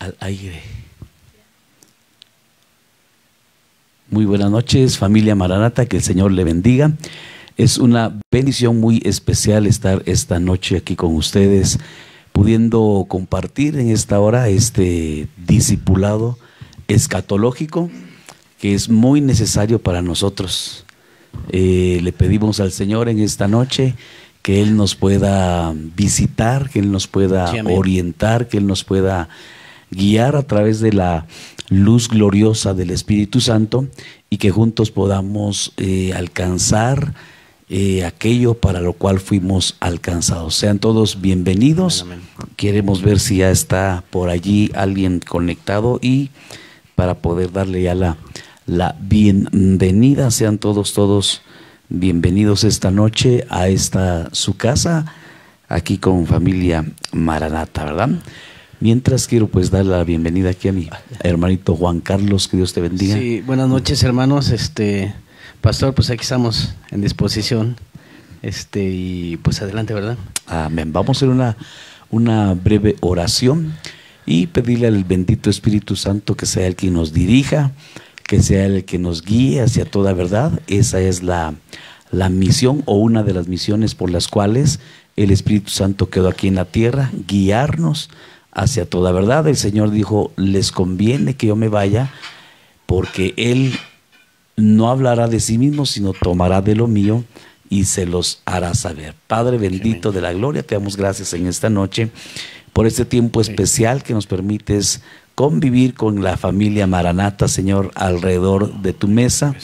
al aire. Muy buenas noches, familia Maranata, que el Señor le bendiga. Es una bendición muy especial estar esta noche aquí con ustedes, pudiendo compartir en esta hora este discipulado escatológico que es muy necesario para nosotros. Le pedimos al Señor en esta noche que Él nos pueda visitar, que Él nos pueda orientar, que Él nos pueda guiar a través de la luz gloriosa del Espíritu Santo y que juntos podamos alcanzar aquello para lo cual fuimos alcanzados. Sean todos bienvenidos. Amén, amén. Queremos ver si ya está por allí alguien conectado y para poder darle ya la bienvenida. Sean todos bienvenidos esta noche a esta su casa, aquí con familia Maranata, ¿verdad? Mientras quiero pues dar la bienvenida aquí a mi hermanito Juan Carlos, que Dios te bendiga. Sí, buenas noches, hermanos. Pastor, pues aquí estamos en disposición. Y pues adelante, ¿verdad? Amén. Vamos a hacer una breve oración y pedirle al bendito Espíritu Santo que sea el que nos dirija, que sea el que nos guíe hacia toda verdad. Esa es la misión, o una de las misiones por las cuales el Espíritu Santo quedó aquí en la tierra, guiarnos hacia toda verdad. El Señor dijo: les conviene que yo me vaya, porque Él no hablará de sí mismo, sino tomará de lo mío y se los hará saber. Padre bendito de la gloria, te damos gracias en esta noche por este tiempo especial que nos permites convivir con la familia Maranata, Señor, alrededor de tu mesa.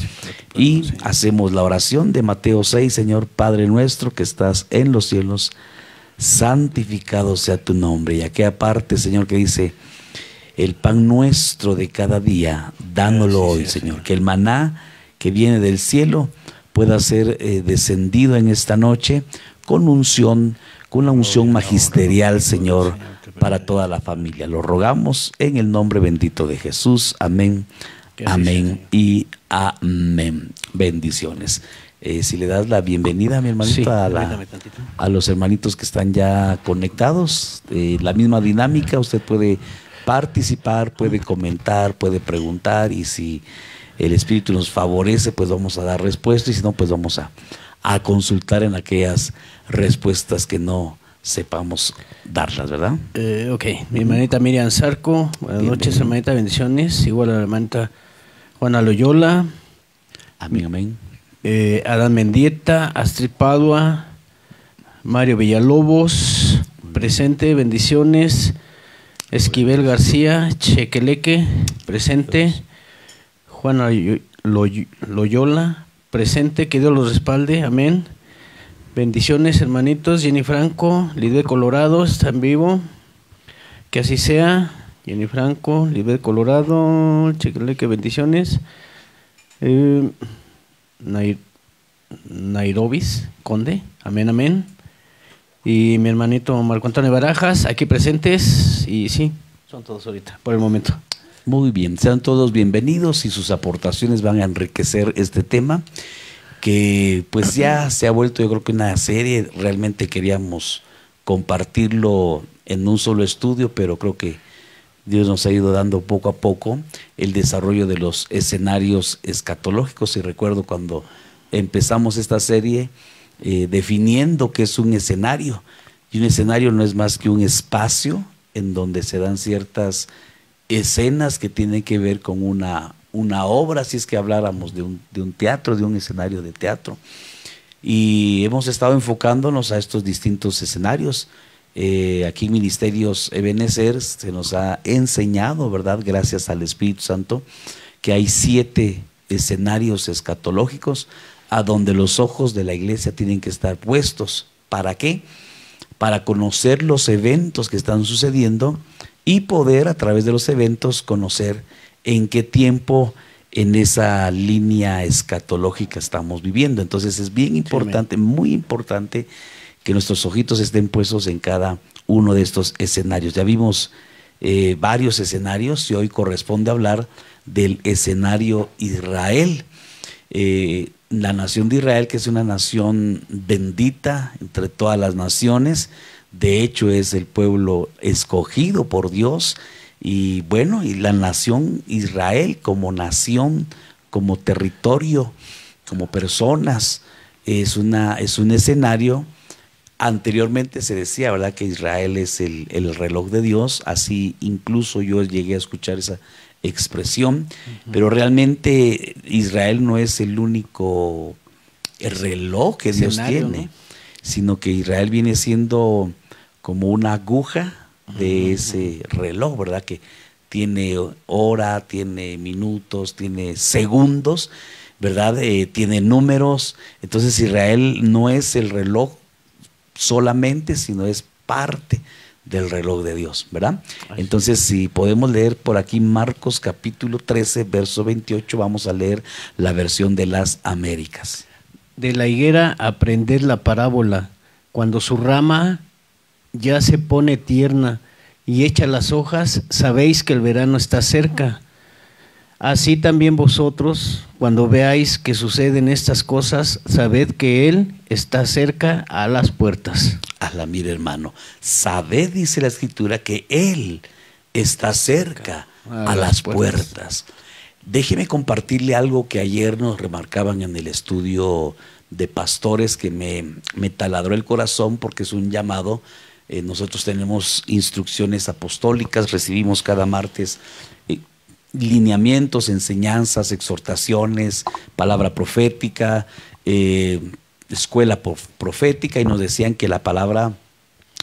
Y hacemos la oración de Mateo 6, Señor. Padre nuestro que estás en los cielos, santificado sea tu nombre. Y aquella parte, Señor, que dice: el pan nuestro de cada día, dánoslo hoy, Señor. Que el maná que viene del cielo pueda ser descendido en esta noche con unción, con una unción magisterial, Señor, para toda la familia. Lo rogamos en el nombre bendito de Jesús. Amén, amén y amén. Bendiciones. Si le das la bienvenida, mi hermanito, a los hermanitos que están ya conectados, la misma dinámica, usted puede participar, puede comentar, puede preguntar, y si el Espíritu nos favorece, pues vamos a dar respuesta, y si no, pues vamos a consultar en aquellas respuestas que no sepamos darlas, ¿verdad? Ok, mi hermanita Miriam Zarco, buenas noches, hermanita, bendiciones. Igual a la hermanita Juana Loyola. Amén, amén. Adán Mendieta, Astrid Padua, Mario Villalobos, presente, bendiciones. Esquivel García, Chequeleque, presente. Juana Loyola, presente, que Dios los respalde, amén. Bendiciones, hermanitos. Jenny Franco, Lidet Colorado, está en vivo. Que así sea. Jenny Franco, Lidet Colorado, Chequeleque, bendiciones. Nairobis Conde, amén, amén. Y mi hermanito Marco Antonio Barajas, aquí presentes. Y sí, son todos ahorita, por el momento. Muy bien, sean todos bienvenidos y sus aportaciones van a enriquecer este tema, que pues ya se ha vuelto, yo creo que una serie. Realmente queríamos compartirlo en un solo estudio, pero creo que Dios nos ha ido dando poco a poco el desarrollo de los escenarios escatológicos. Y recuerdo cuando empezamos esta serie definiendo qué es un escenario. Y un escenario no es más que un espacio en donde se dan ciertas escenas que tienen que ver con una obra, si es que habláramos de un teatro, de un escenario de teatro. Y hemos estado enfocándonos a estos distintos escenarios. Aquí en Ministerios Ebenezer se nos ha enseñado, ¿verdad?, gracias al Espíritu Santo, que hay 7 escenarios escatológicos a donde los ojos de la iglesia tienen que estar puestos. ¿Para qué? Para conocer los eventos que están sucediendo y poder, a través de los eventos, conocer en qué tiempo en esa línea escatológica estamos viviendo. Entonces es bien importante, muy importante, que nuestros ojitos estén puestos en cada uno de estos escenarios. Ya vimos varios escenarios y hoy corresponde hablar del escenario Israel. La nación de Israel, que es una nación bendita entre todas las naciones, de hecho es el pueblo escogido por Dios, y bueno, y la nación Israel como nación, como territorio, como personas, es un escenario. Anteriormente se decía, ¿verdad?, que Israel es el reloj de Dios, así incluso yo llegué a escuchar esa expresión, pero realmente Israel no es el único reloj que Dios tiene, ¿no?, sino que Israel viene siendo como una aguja de ese reloj, ¿verdad?, que tiene hora, tiene minutos, tiene segundos, ¿verdad?, tiene números. Entonces Israel no es el reloj solamente, sino es parte del reloj de Dios, ¿verdad? Entonces, si podemos leer por aquí Marcos capítulo 13, verso 28, vamos a leer la versión de las Américas. De la higuera aprended la parábola, cuando su rama ya se pone tierna y echa las hojas, sabéis que el verano está cerca. Así también vosotros, cuando veáis que suceden estas cosas, sabed que Él está cerca a las puertas. Mire, hermano, sabed, dice la Escritura, que Él está cerca a las puertas. Déjeme compartirle algo que ayer nos remarcaban en el estudio de pastores, que me taladró el corazón, porque es un llamado. Nosotros tenemos instrucciones apostólicas, recibimos cada martes lineamientos, enseñanzas, exhortaciones, palabra profética, escuela profética, y nos decían que la palabra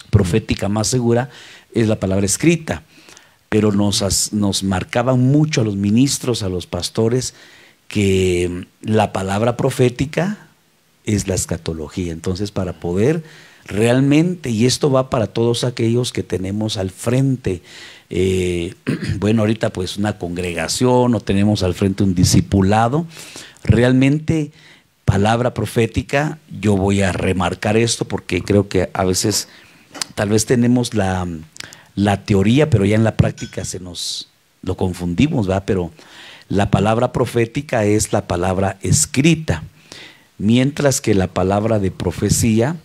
profética más segura es la palabra escrita, pero nos marcaban mucho a los ministros, a los pastores, que la palabra profética es la escatología. Entonces, para poder realmente, y esto va para todos aquellos que tenemos al frente, bueno, ahorita pues una congregación, o tenemos al frente un discipulado, realmente palabra profética, yo voy a remarcar esto porque creo que a veces tal vez tenemos la teoría, pero ya en la práctica lo confundimos, ¿verdad? Pero la palabra profética es la palabra escrita, mientras que la palabra de profecía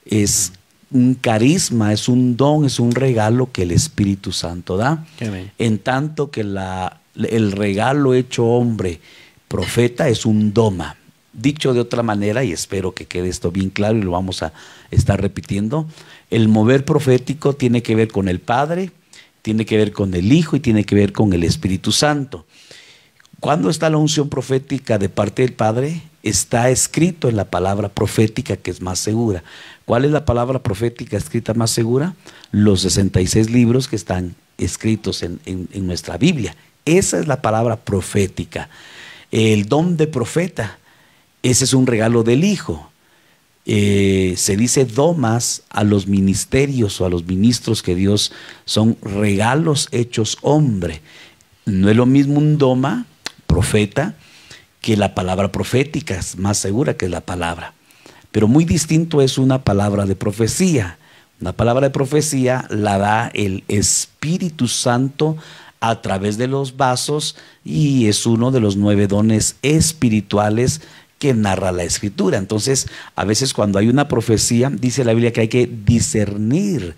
es un carisma, es un don, es un regalo que el Espíritu Santo da. Amén. En tanto que el regalo hecho hombre, profeta, es un doma. Dicho de otra manera, y espero que quede esto bien claro y lo vamos a estar repitiendo, el mover profético tiene que ver con el Padre, tiene que ver con el Hijo y tiene que ver con el Espíritu Santo. ¿Cuándo está la unción profética de parte del Padre? Está escrito en la palabra profética, que es más segura. ¿Cuál es la palabra profética escrita más segura? Los 66 libros que están escritos en nuestra Biblia. Esa es la palabra profética. El don de profeta, ese es un regalo del Hijo. Se dice domas a los ministerios o a los ministros que Dios son regalos hechos hombre. No es lo mismo un doma, profeta, que la palabra profética, es más segura que la palabra. Pero muy distinto es una palabra de profecía. Una palabra de profecía la da el Espíritu Santo a través de los vasos, y es uno de los 9 dones espirituales que narra la Escritura. Entonces, a veces cuando hay una profecía, dice la Biblia que hay que discernir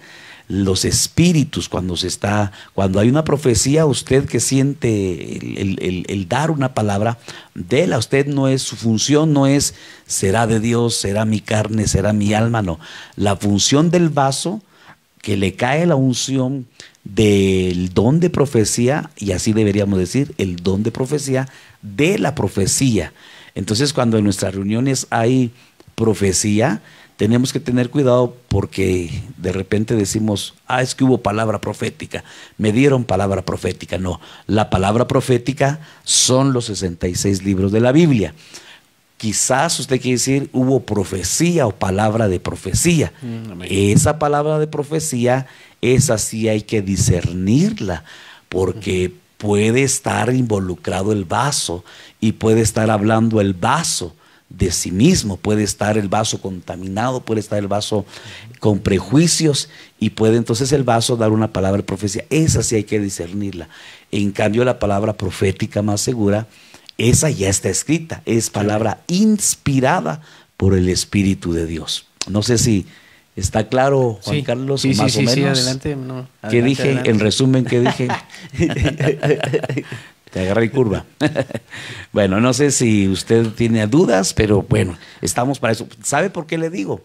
los espíritus. Cuando hay una profecía, usted que siente el dar una palabra, déla. Usted no es, su función no es será de Dios, será mi carne, será mi alma, no. La función del vaso, que le cae la unción del don de profecía, y así deberíamos decir, el don de profecía de la profecía. Entonces, cuando en nuestras reuniones hay profecía, tenemos que tener cuidado, porque de repente decimos, es que hubo palabra profética, me dieron palabra profética. No, la palabra profética son los 66 libros de la Biblia. Quizás usted quiere decir, hubo profecía o palabra de profecía. Esa palabra de profecía, esa sí hay que discernirla, porque puede estar involucrado el vaso, y puede estar hablando el vaso de sí mismo, puede estar el vaso contaminado, puede estar el vaso con prejuicios, y puede entonces el vaso dar una palabra de profecía. Esa sí hay que discernirla. En cambio, la palabra profética más segura, esa ya está escrita, es palabra inspirada por el Espíritu de Dios. No sé si ¿Está claro, Juan Sí. Carlos? Sí, Más sí, o sí, sí, menos. adelante. No, ¿Qué adelante, dije? adelante. En resumen, ¿qué dije? Te agarré en curva. Bueno, no sé si usted tiene dudas, pero bueno, estamos para eso. ¿Sabe por qué le digo?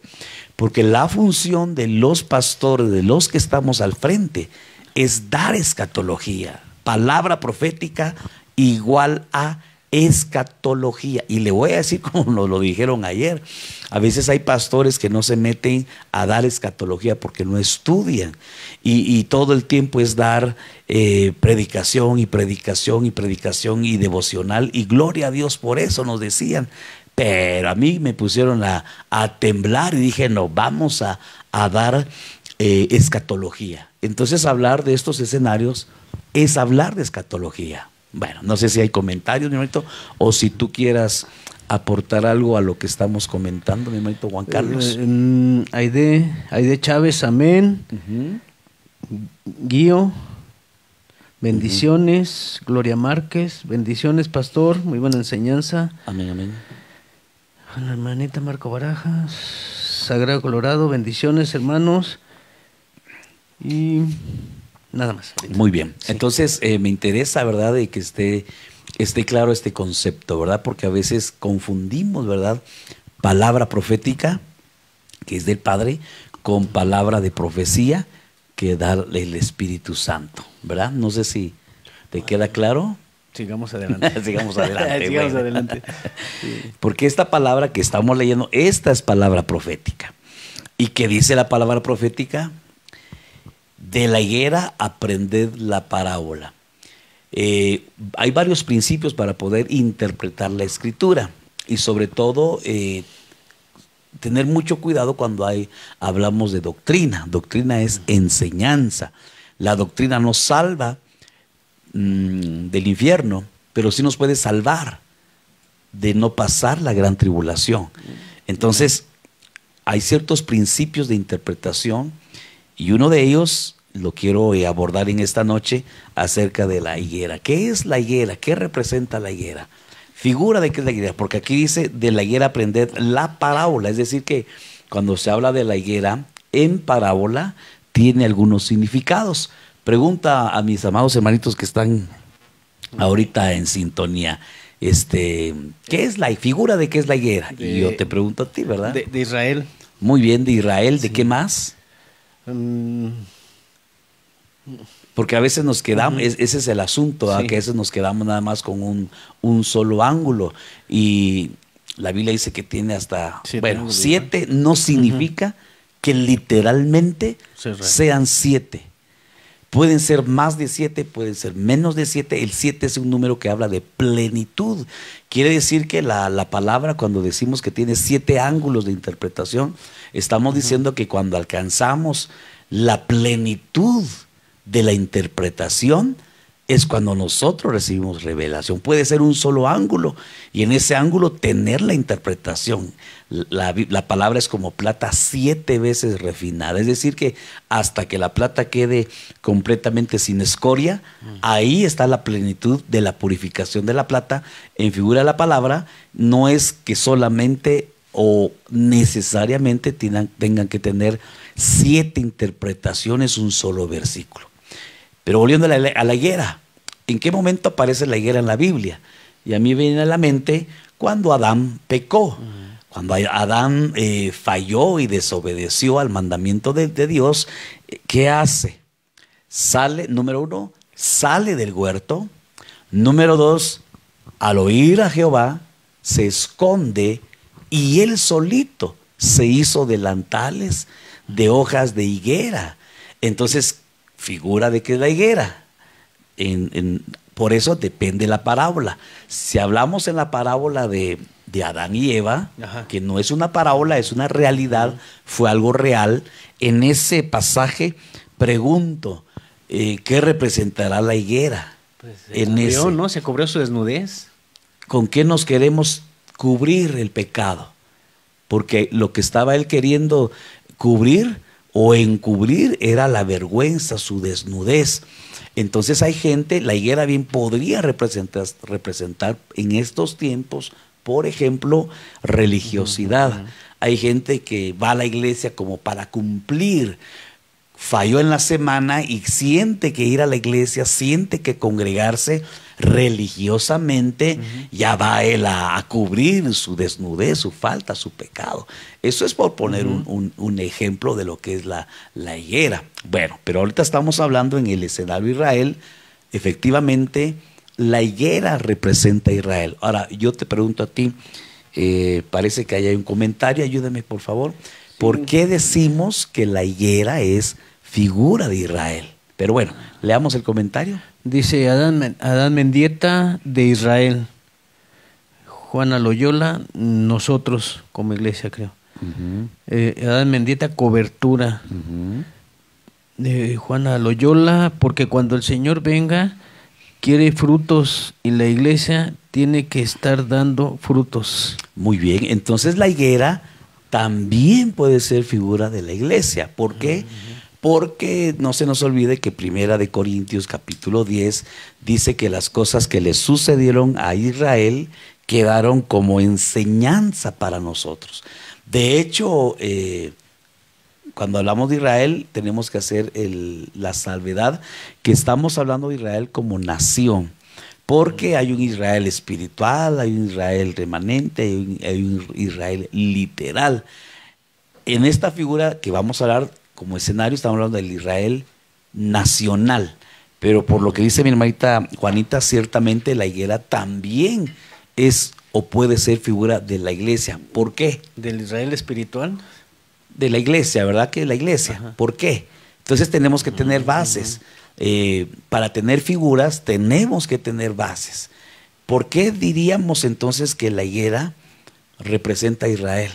Porque la función de los pastores, de los que estamos al frente, es dar escatología, palabra profética igual a escatología. Y le voy a decir como nos lo dijeron ayer, a veces hay pastores que no se meten a dar escatología porque no estudian y todo el tiempo es dar predicación y predicación y predicación y devocional, y gloria a Dios por eso nos decían. Pero a mí me pusieron a temblar y dije, no, vamos a dar escatología. Entonces hablar de estos escenarios es hablar de escatología. Bueno, no sé si hay comentarios, mi hermanito, o si tú quieras aportar algo a lo que estamos comentando, mi hermanito Juan Carlos. Aide Chávez, amén. Guío, bendiciones. Gloria Márquez, bendiciones, pastor, muy buena enseñanza. Amén, amén. La hermanita Marco Barajas, Sagrado Colorado, bendiciones, hermanos. Y nada más. Muy bien. Sí. Entonces, me interesa, ¿verdad?, de que esté claro este concepto, ¿verdad? Porque a veces confundimos, ¿verdad?, palabra profética, que es del Padre, con palabra de profecía, que da el Espíritu Santo, ¿verdad? No sé si te queda claro. Sigamos adelante. Sigamos adelante. Sigamos bueno. adelante. Sí. Porque esta palabra que estamos leyendo, esta es palabra profética. ¿Y qué dice la palabra profética? De la higuera aprended la parábola. Hay varios principios para poder interpretar la escritura y sobre todo tener mucho cuidado cuando hablamos de doctrina. Doctrina es enseñanza. La doctrina nos salva del infierno, pero sí nos puede salvar de no pasar la gran tribulación. Entonces, hay ciertos principios de interpretación y uno de ellos lo quiero abordar en esta noche acerca de la higuera. ¿Qué es la higuera? ¿Qué representa la higuera? Figura de qué es la higuera, porque aquí dice de la higuera aprender la parábola, es decir que cuando se habla de la higuera en parábola tiene algunos significados. Pregunta a mis amados hermanitos que están ahorita en sintonía, ¿qué es la figura de qué es la higuera? Y yo te pregunto a ti, ¿verdad? De Israel. Muy bien, de Israel, ¿de Sí. qué más? Porque a veces nos quedamos, ese es el asunto, ¿verdad? Sí. Que a veces nos quedamos nada más con un solo ángulo. Y la Biblia dice que tiene hasta, 7 no significa que literalmente sean 7. Pueden ser más de 7, pueden ser menos de 7. El 7 es un número que habla de plenitud. Quiere decir que la palabra, cuando decimos que tiene 7 ángulos de interpretación, estamos diciendo que cuando alcanzamos la plenitud de la interpretación, es cuando nosotros recibimos revelación. Puede ser un solo ángulo y en ese ángulo tener la interpretación. La palabra es como plata 7 veces refinada, es decir que hasta que la plata quede completamente sin escoria, ahí está la plenitud de la purificación de la plata. En figura de la palabra, no es que solamente o necesariamente tengan que tener 7 interpretaciones un solo versículo. Pero volviendo a la higuera, ¿en qué momento aparece la higuera en la Biblia? Y a mí viene a la mente cuando Adán pecó. Cuando Adán falló y desobedeció al mandamiento de Dios, ¿qué hace? Sale, número 1, sale del huerto. Número 2, al oír a Jehová, se esconde y él solito se hizo delantales de hojas de higuera. Entonces, figura de qué es la higuera. Por eso depende la parábola. Si hablamos en la parábola de Adán y Eva, que no es una parábola, es una realidad, fue algo real. En ese pasaje pregunto, ¿qué representará la higuera? Pues ¿no? Se cubrió su desnudez. ¿Con qué nos queremos cubrir el pecado? Porque lo que estaba él queriendo cubrir o encubrir era la vergüenza, su desnudez. Entonces hay gente, la higuera bien podría representar en estos tiempos Por ejemplo, religiosidad. Hay gente que va a la iglesia como para cumplir. Falló en la semana y siente que ir a la iglesia, siente que congregarse religiosamente ya va él a cubrir su desnudez, su falta, su pecado. Eso es por poner un ejemplo de lo que es la higuera. Bueno, pero ahorita estamos hablando en el escenario de Israel. Efectivamente, la higuera representa a Israel. Ahora, yo te pregunto a ti, parece que hay un comentario, ayúdame por favor. Sí. ¿Por qué decimos que la higuera es figura de Israel? Pero bueno, leamos el comentario. Dice Adán Mendieta, de Israel. Juana Loyola, nosotros como iglesia, creo. Adán Mendieta, cobertura. Juana Loyola, porque cuando el Señor venga, quiere frutos y la iglesia tiene que estar dando frutos. Muy bien, entonces la higuera también puede ser figura de la iglesia. ¿Por qué? Porque no se nos olvide que Primera de Corintios capítulo 10 dice que las cosas que le sucedieron a Israel quedaron como enseñanza para nosotros. De hecho, cuando hablamos de Israel tenemos que hacer la salvedad que estamos hablando de Israel como nación, porque hay un Israel espiritual, hay un Israel remanente, hay un Israel literal. En esta figura que vamos a hablar como escenario estamos hablando del Israel nacional, pero por lo que dice mi hermanita Juanita, ciertamente la higuera también es o puede ser figura de la iglesia. ¿Por qué? ¿Del Israel espiritual? De la iglesia, ¿verdad? Que la iglesia. Ajá. ¿Por qué? Entonces tenemos que tener bases. Para tener figuras tenemos que tener bases. ¿Por qué diríamos entonces que la higuera representa a Israel?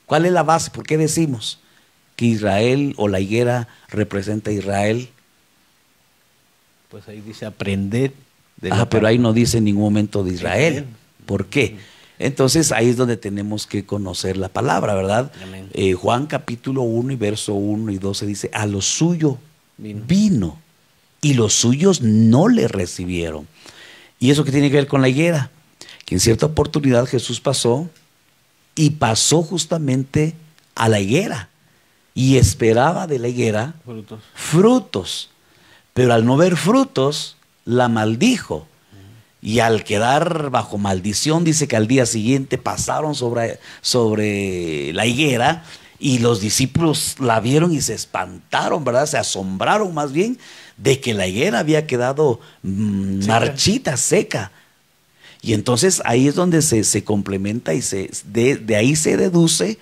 ¿Cuál es la base? ¿Por qué decimos que Israel o la higuera representa a Israel? Pues ahí dice aprender. Pero ahí no dice en ningún momento de Israel. ¿Por qué? Entonces ahí es donde tenemos que conocer la palabra, ¿verdad? Juan capítulo 1 y verso 1 y 12 dice, a lo suyo vino y los suyos no le recibieron. ¿Y eso qué tiene que ver con la higuera? Que en cierta oportunidad Jesús pasó justamente a la higuera y esperaba de la higuera frutos. Pero al no ver frutos, la maldijo. Y al quedar bajo maldición, dice que al día siguiente pasaron sobre la higuera y los discípulos la vieron y se espantaron, ¿verdad? Se asombraron más bien de que la higuera había quedado marchita, seca. Y entonces ahí es donde se complementa y de ahí se deduce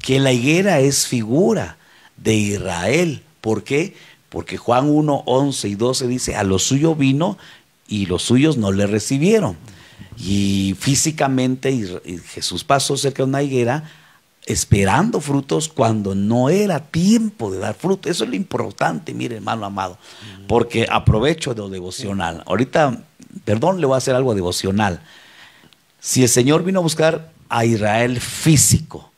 que la higuera es figura de Israel. ¿Por qué? Porque Juan 1, 11 y 12 dice, a lo suyo vino y los suyos no le recibieron. Y físicamente Jesús pasó cerca de una higuera esperando frutos cuando no era tiempo de dar fruto. Eso es lo importante, mire, hermano amado, porque aprovecho de lo devocional. Ahorita, perdón, le voy a hacer algo devocional. Si el Señor vino a buscar a Israel físico,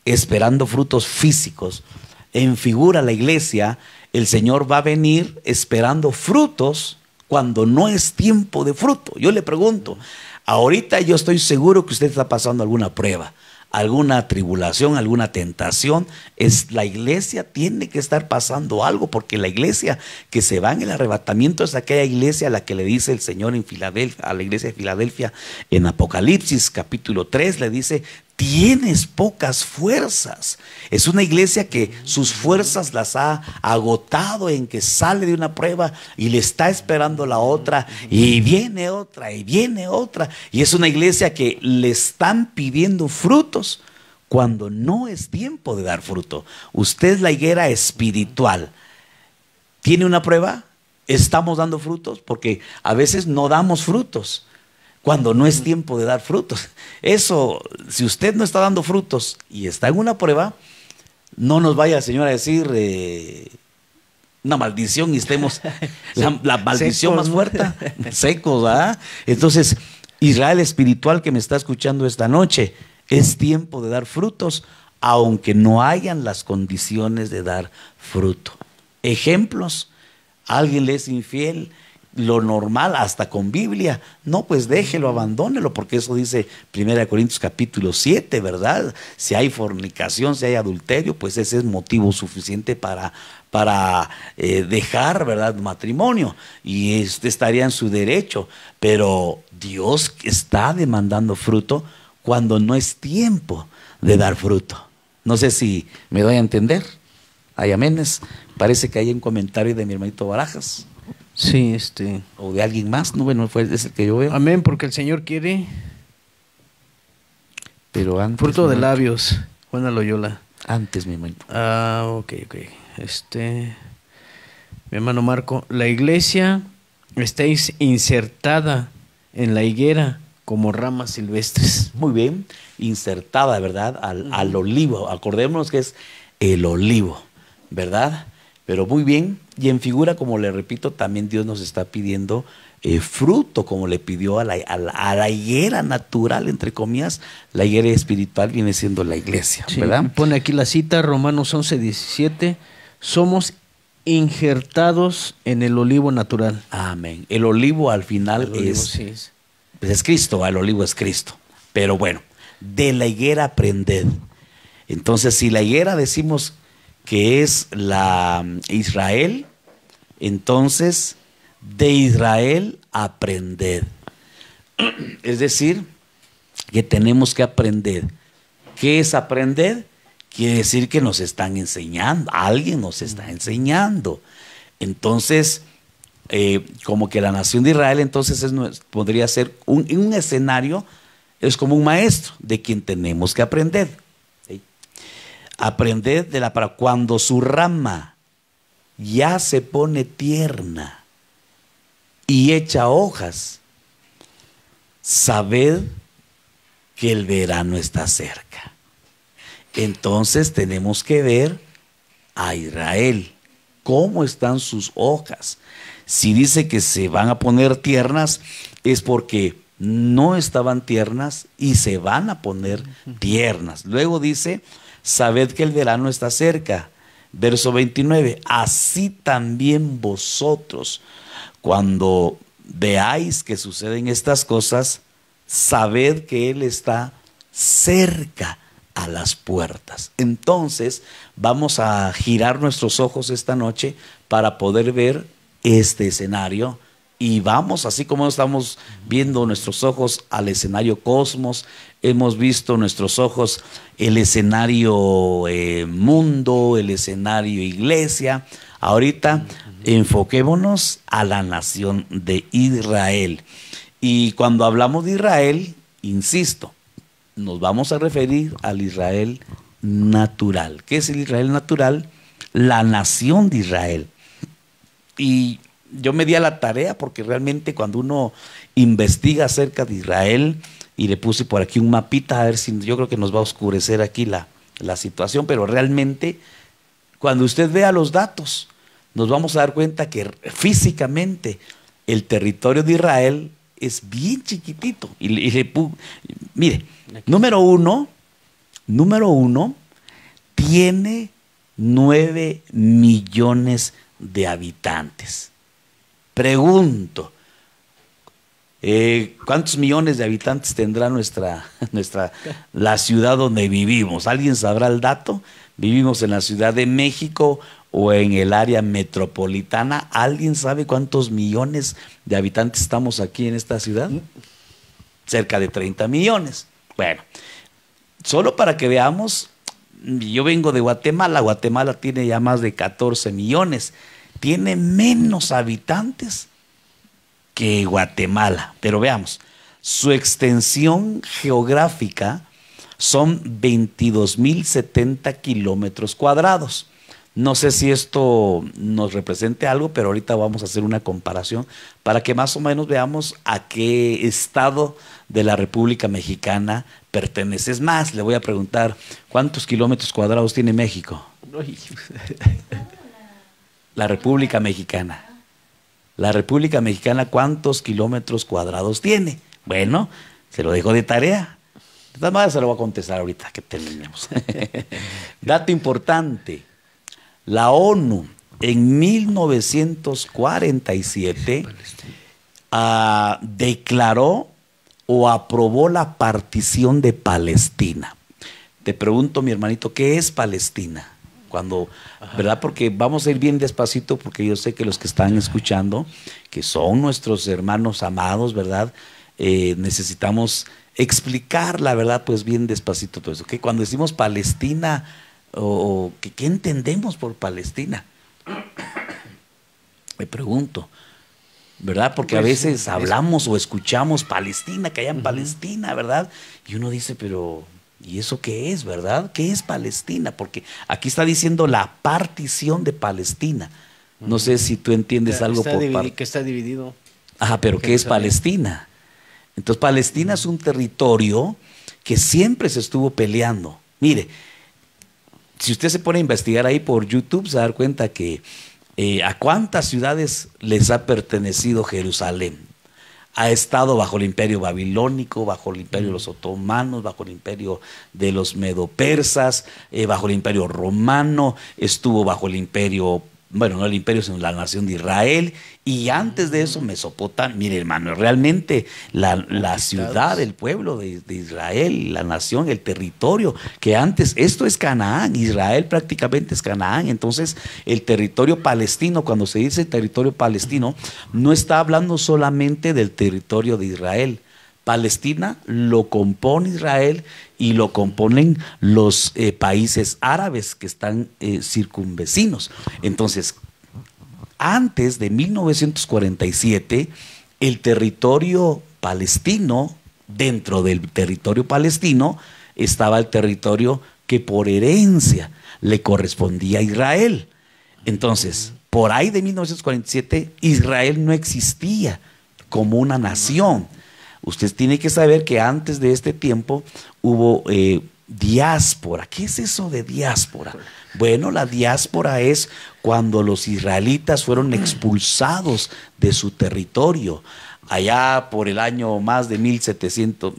esperando frutos físicos, en figura la iglesia, el Señor va a venir esperando frutos cuando no es tiempo de fruto. Yo le pregunto, ahorita yo estoy seguro que usted está pasando alguna prueba, alguna tribulación, alguna tentación. La iglesia tiene que estar pasando algo, porque la iglesia que se va en el arrebatamiento es aquella iglesia a la que le dice el Señor en Filadelfia, a la iglesia de Filadelfia en Apocalipsis capítulo 3, le dice, tienes pocas fuerzas. Es una iglesia que sus fuerzas las ha agotado, en que sale de una prueba y le está esperando la otra, y viene otra, y viene otra. Y es una iglesia que le están pidiendo frutos cuando no es tiempo de dar fruto. Usted es la higuera espiritual. ¿Tiene una prueba? ¿Estamos dando frutos? Porque a veces no damos frutos cuando no es tiempo de dar frutos. Eso, si usted no está dando frutos y está en una prueba, no nos vaya el Señor a decir una maldición y estemos la maldición secos, más fuerte, secos, ¿verdad? Entonces, Israel espiritual que me está escuchando esta noche, es tiempo de dar frutos, aunque no hayan las condiciones de dar fruto. Ejemplos: alguien le es infiel lo normal, hasta con Biblia. No, pues déjelo, abandónelo, porque eso dice 1 Corintios capítulo 7, ¿verdad? Si hay fornicación, si hay adulterio, pues ese es motivo suficiente para dejar, ¿verdad?, matrimonio, y estaría en su derecho. Pero Dios está demandando fruto cuando no es tiempo de dar fruto. No sé si me doy a entender. Hay amenes. Parece que hay un comentario de mi hermanito Barajas. Sí, O de alguien más, no, bueno, es el que yo veo. Amén, porque el Señor quiere Pero antes, fruto de labios. Juana Loyola. Antes, mi hermanito. Ok. Mi hermano Marco, la iglesia está insertada en la higuera como ramas silvestres. Muy bien, insertada, ¿verdad? Al olivo. Acordémonos que es el olivo, ¿verdad? Pero muy bien, y en figura, como le repito, también Dios nos está pidiendo fruto, como le pidió a la higuera natural, entre comillas. La higuera espiritual viene siendo la iglesia, Sí, ¿verdad? pone aquí la cita, Romanos 11:17, somos injertados en el olivo natural. Amén. El olivo al final El olivo, es Cristo, el olivo es Cristo. Pero bueno, de la higuera aprended. Entonces, si la higuera decimos que es la Israel, entonces de Israel aprended. Es decir, que tenemos que aprender. ¿Qué es aprender? Quiere decir que nos están enseñando, alguien nos está enseñando. Entonces, como que la nación de Israel entonces podría ser un escenario, es como un maestro de quien tenemos que aprender. ¿Sí? Aprender para cuando su rama ya se pone tierna y echa hojas, sabed que el verano está cerca. Entonces tenemos que ver a Israel, cómo están sus hojas. Si dice que se van a poner tiernas, es porque no estaban tiernas y se van a poner tiernas. Luego dice, sabed que el verano está cerca. Verso 29, así también vosotros, cuando veáis que suceden estas cosas, sabed que Él está cerca a las puertas. Entonces vamos a girar nuestros ojos esta noche para poder ver este escenario, y vamos, así como estamos viendo nuestros ojos al escenario cosmos, hemos visto nuestros ojos el escenario mundo, el escenario iglesia. Ahorita enfoquémonos a la nación de Israel, y cuando hablamos de Israel, insisto, nos vamos a referir al Israel natural. ¿Qué es el Israel natural? La nación de Israel. Y yo me di a la tarea, porque realmente cuando uno investiga acerca de Israel, y le puse por aquí un mapita, a ver si yo creo que nos va a oscurecer aquí la situación, pero realmente cuando usted vea los datos, nos vamos a dar cuenta que físicamente el territorio de Israel es bien chiquitito. Mire, número uno, tiene 9 millones de habitantes. Pregunto, ¿cuántos millones de habitantes tendrá la ciudad donde vivimos? ¿Alguien sabrá el dato? ¿Vivimos en la Ciudad de México o en el área metropolitana? ¿Alguien sabe cuántos millones de habitantes estamos aquí en esta ciudad? Cerca de 30 millones. Bueno, solo para que veamos, yo vengo de Guatemala. Guatemala tiene ya más de 14 millones. Tiene menos habitantes que Guatemala. Pero veamos, su extensión geográfica son 22.070 kilómetros cuadrados. No sé si esto nos represente algo, pero ahorita vamos a hacer una comparación para que más o menos veamos a qué estado de la República Mexicana pertenece. Es más, le voy a preguntar, ¿cuántos kilómetros cuadrados tiene México? La República Mexicana. La República Mexicana, ¿cuántos kilómetros cuadrados tiene? Bueno, se lo dejo de tarea. De todas maneras se lo voy a contestar ahorita que terminemos. Dato importante. La ONU en 1947 declaró o aprobó la partición de Palestina. Te pregunto, mi hermanito, ¿qué es Palestina? Cuando, ¿verdad? Porque vamos a ir bien despacito, porque yo sé que los que están escuchando, que son nuestros hermanos amados, ¿verdad? Necesitamos explicar la verdad, pues bien despacito todo eso. Que cuando decimos Palestina, ¿qué entendemos por Palestina? Me pregunto, ¿verdad? Porque a veces hablamos o escuchamos Palestina, que allá en Palestina, ¿verdad? Y uno dice, pero ¿y eso qué es, verdad? ¿Qué es Palestina? Porque aquí está diciendo la partición de Palestina. No sé si tú entiendes algo por parte. Que está dividido. Ajá, pero ¿qué es Palestina? Entonces, Palestina es un territorio que siempre se estuvo peleando. Mire, si usted se pone a investigar ahí por YouTube, se va a dar cuenta que ¿a cuántas ciudades les ha pertenecido Jerusalén? Ha estado bajo el imperio babilónico, bajo el imperio de los otomanos, bajo el imperio de los medopersas, bajo el imperio romano, estuvo bajo el imperio, bueno, no el imperio, sino la nación de Israel, y antes de eso Mesopotamia. Mire, hermano, realmente la ciudad, el pueblo de Israel, la nación, el territorio, que antes, esto es Canaán, Israel prácticamente es Canaán. Entonces el territorio palestino, cuando se dice territorio palestino, no está hablando solamente del territorio de Israel. Palestina lo compone Israel y lo componen los países árabes que están circunvecinos. Entonces, antes de 1947, el territorio palestino, dentro del territorio palestino, estaba el territorio que por herencia le correspondía a Israel. Entonces, por ahí de 1947, Israel no existía como una nación. Usted tiene que saber que antes de este tiempo hubo diáspora. ¿Qué es eso de diáspora? Bueno, la diáspora es cuando los israelitas fueron expulsados de su territorio. Allá por el año más de 1700,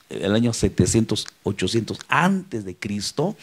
el año 700, 800 antes de Cristo,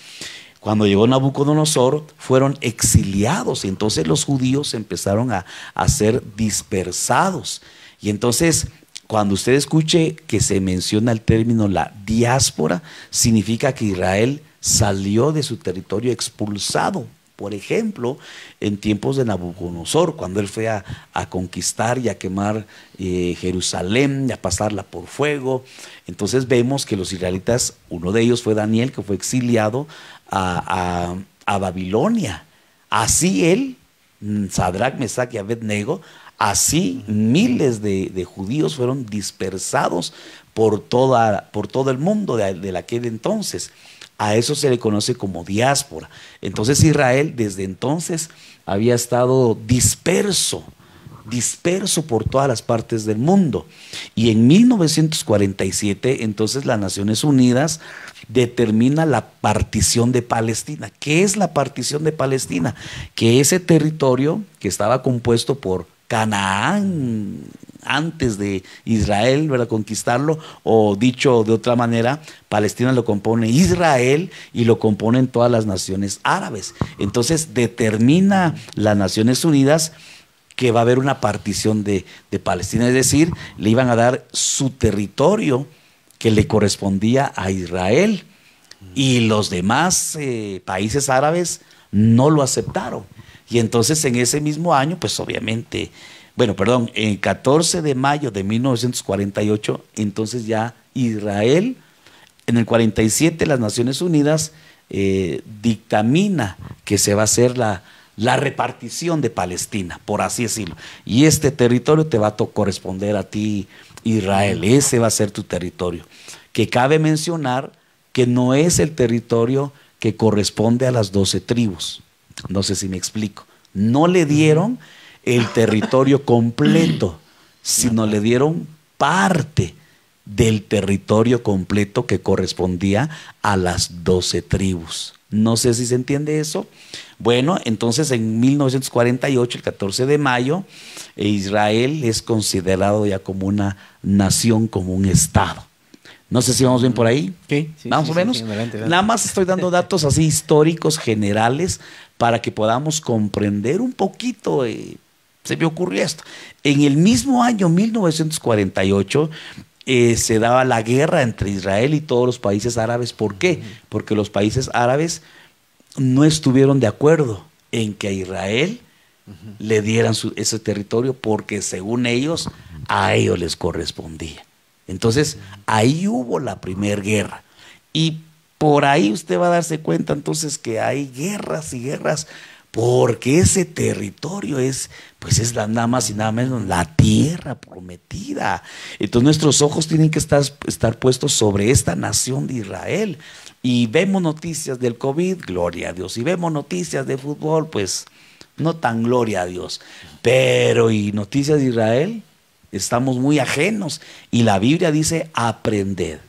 cuando llegó Nabucodonosor, fueron exiliados y entonces los judíos empezaron a ser dispersados. Y entonces, cuando usted escuche que se menciona el término la diáspora, significa que Israel salió de su territorio expulsado. Por ejemplo, en tiempos de Nabucodonosor, cuando él fue a conquistar y a quemar Jerusalén, y a pasarla por fuego, entonces vemos que los israelitas, uno de ellos fue Daniel, que fue exiliado a Babilonia. Así él, Sadrach, Mesach y Abednego, así miles de judíos fueron dispersados por todo el mundo de aquel entonces. A eso se le conoce como diáspora. Entonces Israel desde entonces había estado disperso por todas las partes del mundo. Y en 1947 entonces las Naciones Unidas determina la partición de Palestina. ¿Qué es la partición de Palestina? Que ese territorio que estaba compuesto por Canaán antes de Israel, ¿verdad?, conquistarlo, o dicho de otra manera, Palestina lo compone Israel y lo componen todas las naciones árabes. Entonces determina las Naciones Unidas que va a haber una partición de Palestina, es decir, le iban a dar su territorio que le correspondía a Israel, y los demás países árabes no lo aceptaron. Y entonces en ese mismo año, pues obviamente, el 14 de mayo de 1948, entonces ya Israel, en el 47 las Naciones Unidas dictamina que se va a hacer la repartición de Palestina, por así decirlo. Y este territorio te va a corresponder a ti, Israel. Ese va a ser tu territorio. Que cabe mencionar que no es el territorio que corresponde a las 12 tribus. No sé si me explico. No le dieron el territorio completo, sino le dieron parte del territorio completo que correspondía a las 12 tribus. No sé si se entiende eso. Bueno, entonces en 1948, el 14 de mayo, Israel es considerado ya como una nación, como un estado. No sé si vamos bien por ahí. Sí, más o menos. sí, adelante. Nada más estoy dando datos así históricos, generales, para que podamos comprender un poquito. Se me ocurrió esto. En el mismo año 1948 se daba la guerra entre Israel y todos los países árabes. ¿Por qué? Porque los países árabes no estuvieron de acuerdo en que a Israel le dieran ese territorio, porque según ellos, a ellos les correspondía. Entonces, ahí hubo la primera guerra. Y por ahí usted va a darse cuenta entonces que hay guerras y guerras, porque ese territorio es nada más y nada menos la tierra prometida. Entonces nuestros ojos tienen que estar puestos sobre esta nación de Israel. Y vemos noticias del COVID, gloria a Dios. Y vemos noticias de fútbol, pues no tan gloria a Dios. Pero y noticias de Israel, estamos muy ajenos. Y la Biblia dice: aprended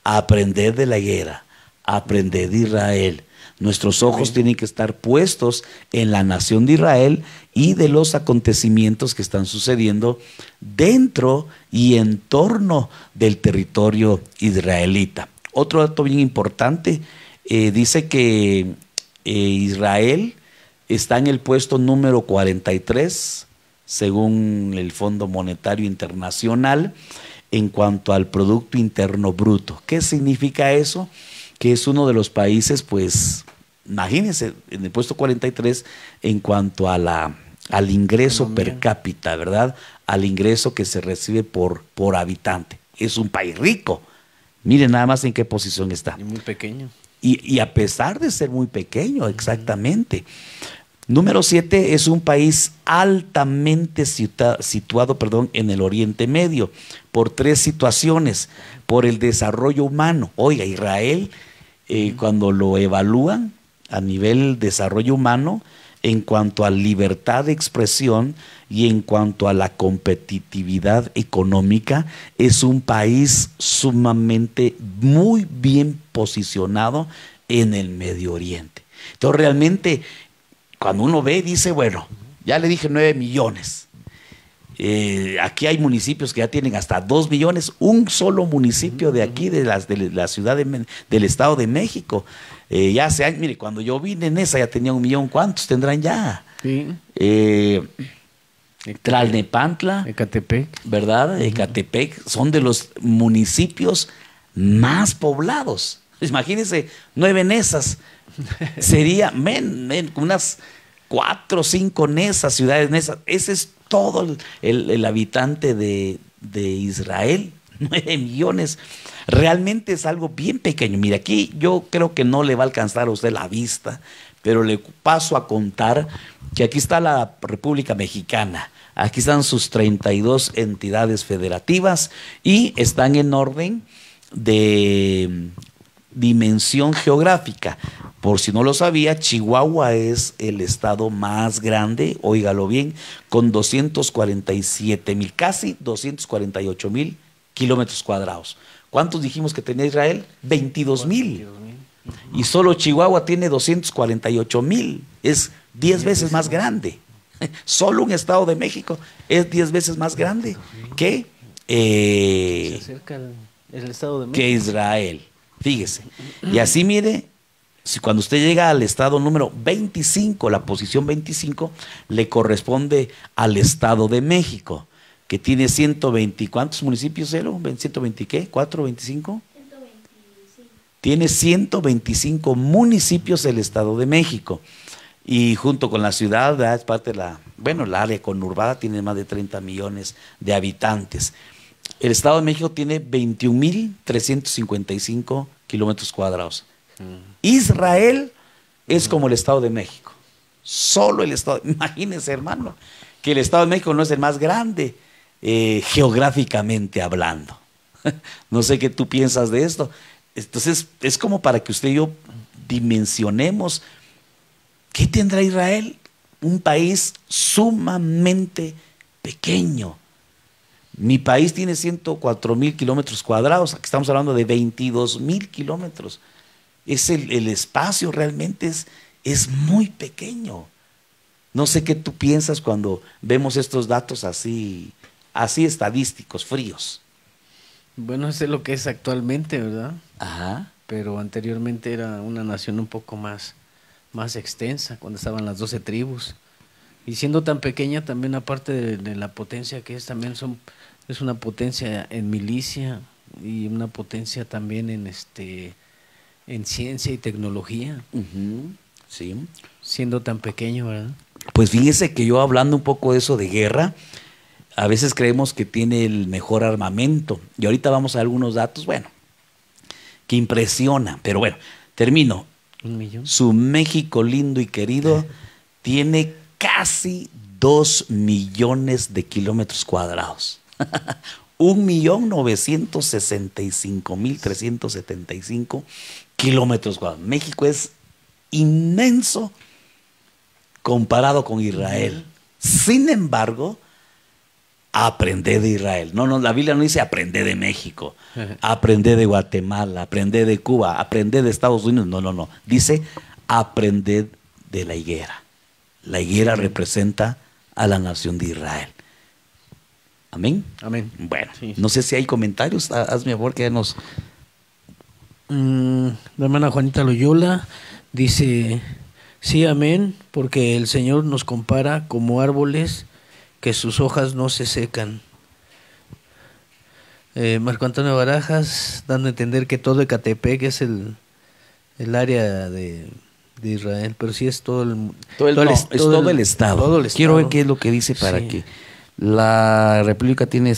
de la guerra, aprended de Israel. Nuestros ojos tienen que estar puestos en la nación de Israel y de los acontecimientos que están sucediendo dentro y en torno del territorio israelita. Otro dato bien importante, dice que Israel está en el puesto número 43, según el Fondo Monetario Internacional, en cuanto al Producto Interno Bruto. ¿Qué significa eso? Que es uno de los países, pues, imagínense, en el puesto 43 en cuanto a al ingreso per cápita, ¿verdad? Al ingreso que se recibe por habitante. Es un país rico. Miren nada más en qué posición está. Y muy pequeño. Y a pesar de ser muy pequeño, exactamente. Número 7, es un país altamente situado en el Oriente Medio, por 3 situaciones. Por el desarrollo humano. Oiga, Israel, cuando lo evalúan a nivel desarrollo humano, en cuanto a libertad de expresión y en cuanto a la competitividad económica, es un país sumamente muy bien posicionado en el Medio Oriente. Entonces realmente, cuando uno ve, dice, bueno, ya le dije 9 millones. Aquí hay municipios que ya tienen hasta 2 millones, un solo municipio de aquí, de la ciudad del Estado de México. Mire, cuando yo vine en esa ya tenía 1 millón. ¿Cuántos tendrán ya? Sí. Tlalnepantla, Ecatepec, ¿verdad? Ecatepec, son de los municipios más poblados. Imagínense, 9 nesas. Sería unas 4 o 5 nesas, ciudades nesas. Ese es todo el habitante de Israel, 9 millones. Realmente es algo bien pequeño. Mira, aquí yo creo que no le va a alcanzar a usted la vista, pero le paso a contar que aquí está la República Mexicana. Aquí están sus 32 entidades federativas y están en orden de dimensión geográfica. Por si no lo sabía, Chihuahua es el estado más grande, óigalo bien, con 247,000, casi 248,000 kilómetros cuadrados. ¿Cuántos dijimos que tenía Israel? 22,000. Y solo Chihuahua tiene 248,000. Es 10 veces más grande. Solo un estado de México es 10 veces más grande que se acerca el estado de México, que Israel. Fíjese. Y así mire, si cuando usted llega al estado número 25, la posición 25, le corresponde al Estado de México, que tiene 120, ¿cuántos municipios, Celo? ¿120 qué? ¿4, 25? 125. Tiene 125 municipios el Estado de México. Y junto con la ciudad, es parte de la área conurbada, tiene más de 30 millones de habitantes. El Estado de México tiene 21,355 kilómetros cuadrados. Israel es como el Estado de México. Solo el Estado. Imagínense, hermano, que el Estado de México no es el más grande, geográficamente hablando. No sé qué tú piensas de esto. Entonces, es como para que usted y yo dimensionemos qué tendrá Israel. Un país sumamente pequeño. Mi país tiene 104,000 kilómetros cuadrados. Aquí estamos hablando de 22,000 kilómetros. El espacio realmente es muy pequeño. No sé qué tú piensas cuando vemos estos datos así estadísticos, fríos. Bueno, eso es lo que es actualmente, ¿verdad? Ajá. Pero anteriormente era una nación un poco más extensa, cuando estaban las 12 tribus. Y siendo tan pequeña, también aparte de la potencia que es, también es una potencia en milicia y una potencia también en ciencia y tecnología, Ujú, sí. siendo tan pequeño, ¿verdad? Pues fíjese que yo hablando un poco de eso de guerra, a veces creemos que tiene el mejor armamento. Y ahorita vamos a algunos datos, bueno, que impresiona. Pero bueno, termino. 1 millón. Su México lindo y querido tiene casi 2 millones de kilómetros cuadrados. 1.965.375 kilómetros cuadrados. México es inmenso comparado con Israel. Sin embargo, aprender de Israel. No, no, la Biblia no dice aprender de México, aprender de Guatemala, aprender de Cuba, aprender de Estados Unidos. No, no, no. Dice aprender de la higuera. La higuera representa a la nación de Israel. Amén. Amén. Bueno, Sí. no sé si hay comentarios. Hazme favor que nos... La hermana Juanita Loyola dice, sí, amén, porque el Señor nos compara como árboles que sus hojas no se secan. Marco Antonio Barajas, dando a entender que todo Ecatepec es el área de Israel, pero sí es todo el todo el estado. todo el Quiero ver estado. qué es lo que dice para Sí. que la República tiene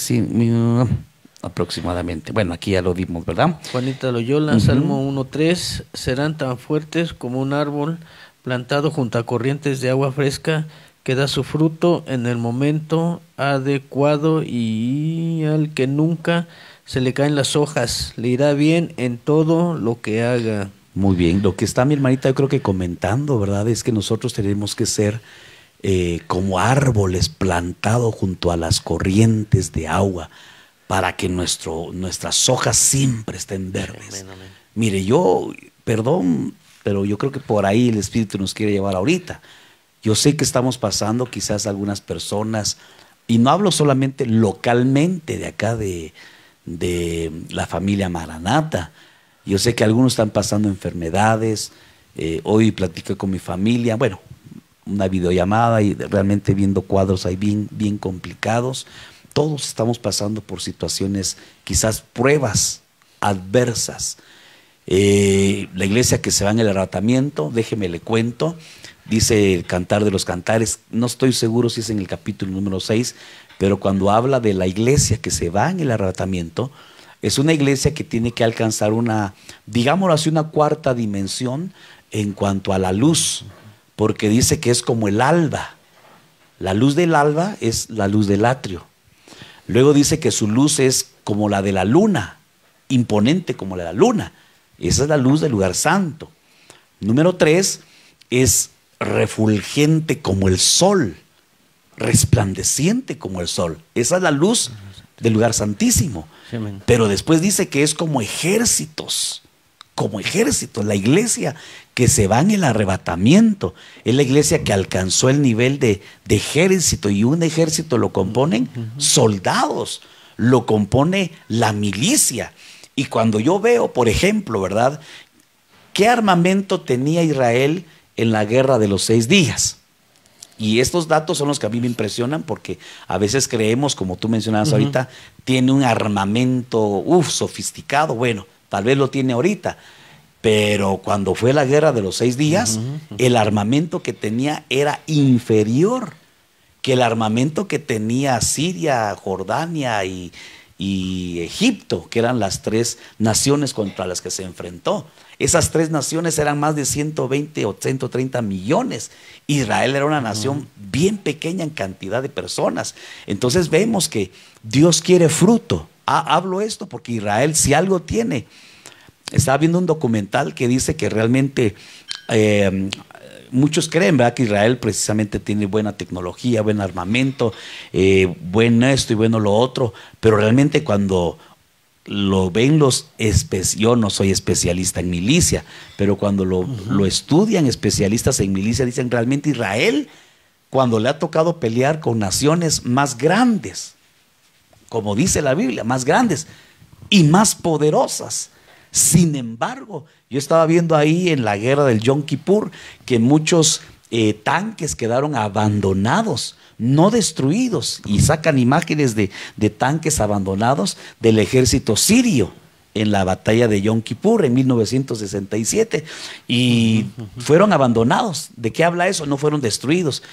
aproximadamente. Bueno, aquí ya lo dimos, ¿verdad? Juanita Loyola, Ujú. Salmo 1:3, serán tan fuertes como un árbol plantado junto a corrientes de agua fresca que da su fruto en el momento adecuado y al que nunca se le caen las hojas, le irá bien en todo lo que haga. Muy bien, lo que está mi hermanita yo creo que comentando, ¿verdad? Es que nosotros tenemos que ser como árboles plantados junto a las corrientes de agua para que nuestras hojas siempre estén verdes. Amén, amén. Mire, perdón, pero yo creo que por ahí el Espíritu nos quiere llevar ahorita. Yo sé que estamos pasando quizás algunas personas, y no hablo solamente localmente de acá de la familia Maranata. Yo sé que algunos están pasando enfermedades. Hoy platico con mi familia, bueno, una videollamada y realmente viendo cuadros ahí bien complicados. Todos estamos pasando por situaciones, quizás pruebas adversas. La iglesia que se va en el arrebatamiento, déjeme le cuento, dice el Cantar de los Cantares, no estoy seguro si es en el capítulo número 6, pero cuando habla de la iglesia que se va en el arrebatamiento, es una iglesia que tiene que alcanzar digámoslo así, una cuarta dimensión en cuanto a la luz, porque dice que es como el alba. La luz del alba es la luz del atrio. Luego dice que su luz es como la de la luna, imponente como la de la luna. Esa es la luz del lugar santo. Número 3, es refulgente como el sol, resplandeciente como el sol. Esa es la luz del lugar santísimo. Sí, amén. Pero después dice que es como ejércitos. La iglesia que se va en el arrebatamiento, es la iglesia que alcanzó el nivel de ejército, y un ejército lo componen soldados, lo compone la milicia. Y cuando yo veo, por ejemplo, ¿verdad?, ¿qué armamento tenía Israel en la guerra de los 6 días? Y estos datos son los que a mí me impresionan, porque a veces creemos, como tú mencionabas ahorita, tiene un armamento sofisticado. Bueno, tal vez lo tiene ahorita, pero cuando fue la guerra de los 6 días, el armamento que tenía era inferior que el armamento que tenía Siria, Jordania y Egipto, que eran las 3 naciones contra las que se enfrentó. Esas 3 naciones eran más de 120 o 130 millones. Israel era una nación bien pequeña en cantidad de personas. Entonces vemos que Dios quiere fruto. Hablo esto porque Israel, si algo tiene, estaba viendo un documental que dice que realmente muchos creen, ¿verdad?, que Israel precisamente tiene buena tecnología, buen armamento, buen esto y bueno lo otro, pero realmente cuando lo ven yo no soy especialista en milicia, pero cuando lo estudian especialistas en milicia, dicen realmente Israel, cuando le ha tocado pelear con naciones más grandes, como dice la Biblia, más grandes, y más poderosas. Sin embargo, yo estaba viendo ahí en la guerra del Yom Kippur que muchos tanques quedaron abandonados, no destruidos, y sacan imágenes de tanques abandonados del ejército sirio en la batalla de Yom Kippur en 1967, y fueron abandonados. ¿De qué habla eso? No fueron destruidos.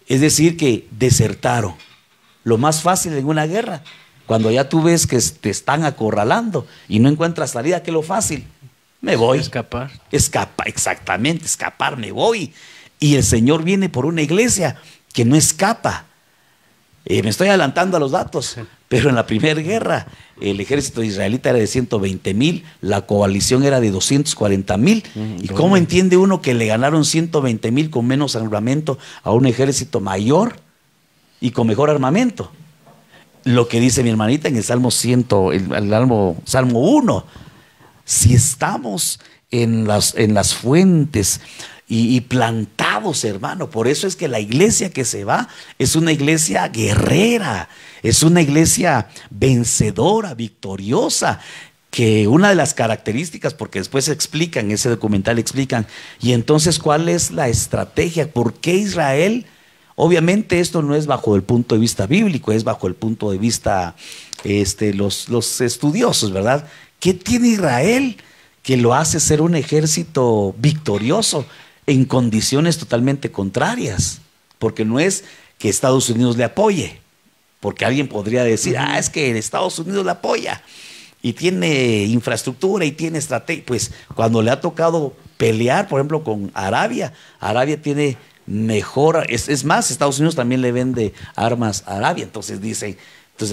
Es decir, que desertaron. Lo más fácil en una guerra, cuando ya tú ves que te están acorralando y no encuentras salida, ¿qué es lo fácil? Me voy. Escapar. Exactamente, escapar, me voy. Y el Señor viene por una iglesia que no escapa. Me estoy adelantando a los datos, pero en la primera guerra el ejército israelita era de 120,000, la coalición era de 240,000. ¿Y cómo entiende uno que le ganaron 120,000 con menos armamento a un ejército mayor y con mejor armamento? Lo que dice mi hermanita en el Salmo 100, Salmo 1, si estamos en las fuentes y plantados, hermano. Por eso es que la iglesia que se va es una iglesia guerrera, es una iglesia vencedora, victoriosa, que una de las características, porque después explican, ese documental explican, y entonces ¿cuál es la estrategia? ¿Por qué Israel? Obviamente esto no es bajo el punto de vista bíblico, es bajo el punto de vista los estudiosos, ¿verdad? ¿Qué tiene Israel que lo hace ser un ejército victorioso en condiciones totalmente contrarias? Porque no es que Estados Unidos le apoye, porque alguien podría decir, es que Estados Unidos le apoya y tiene infraestructura y tiene estrategia. Pues cuando le ha tocado pelear, por ejemplo, con Arabia, Arabia tiene mejor, es más, Estados Unidos también le vende armas a Arabia. Entonces dicen,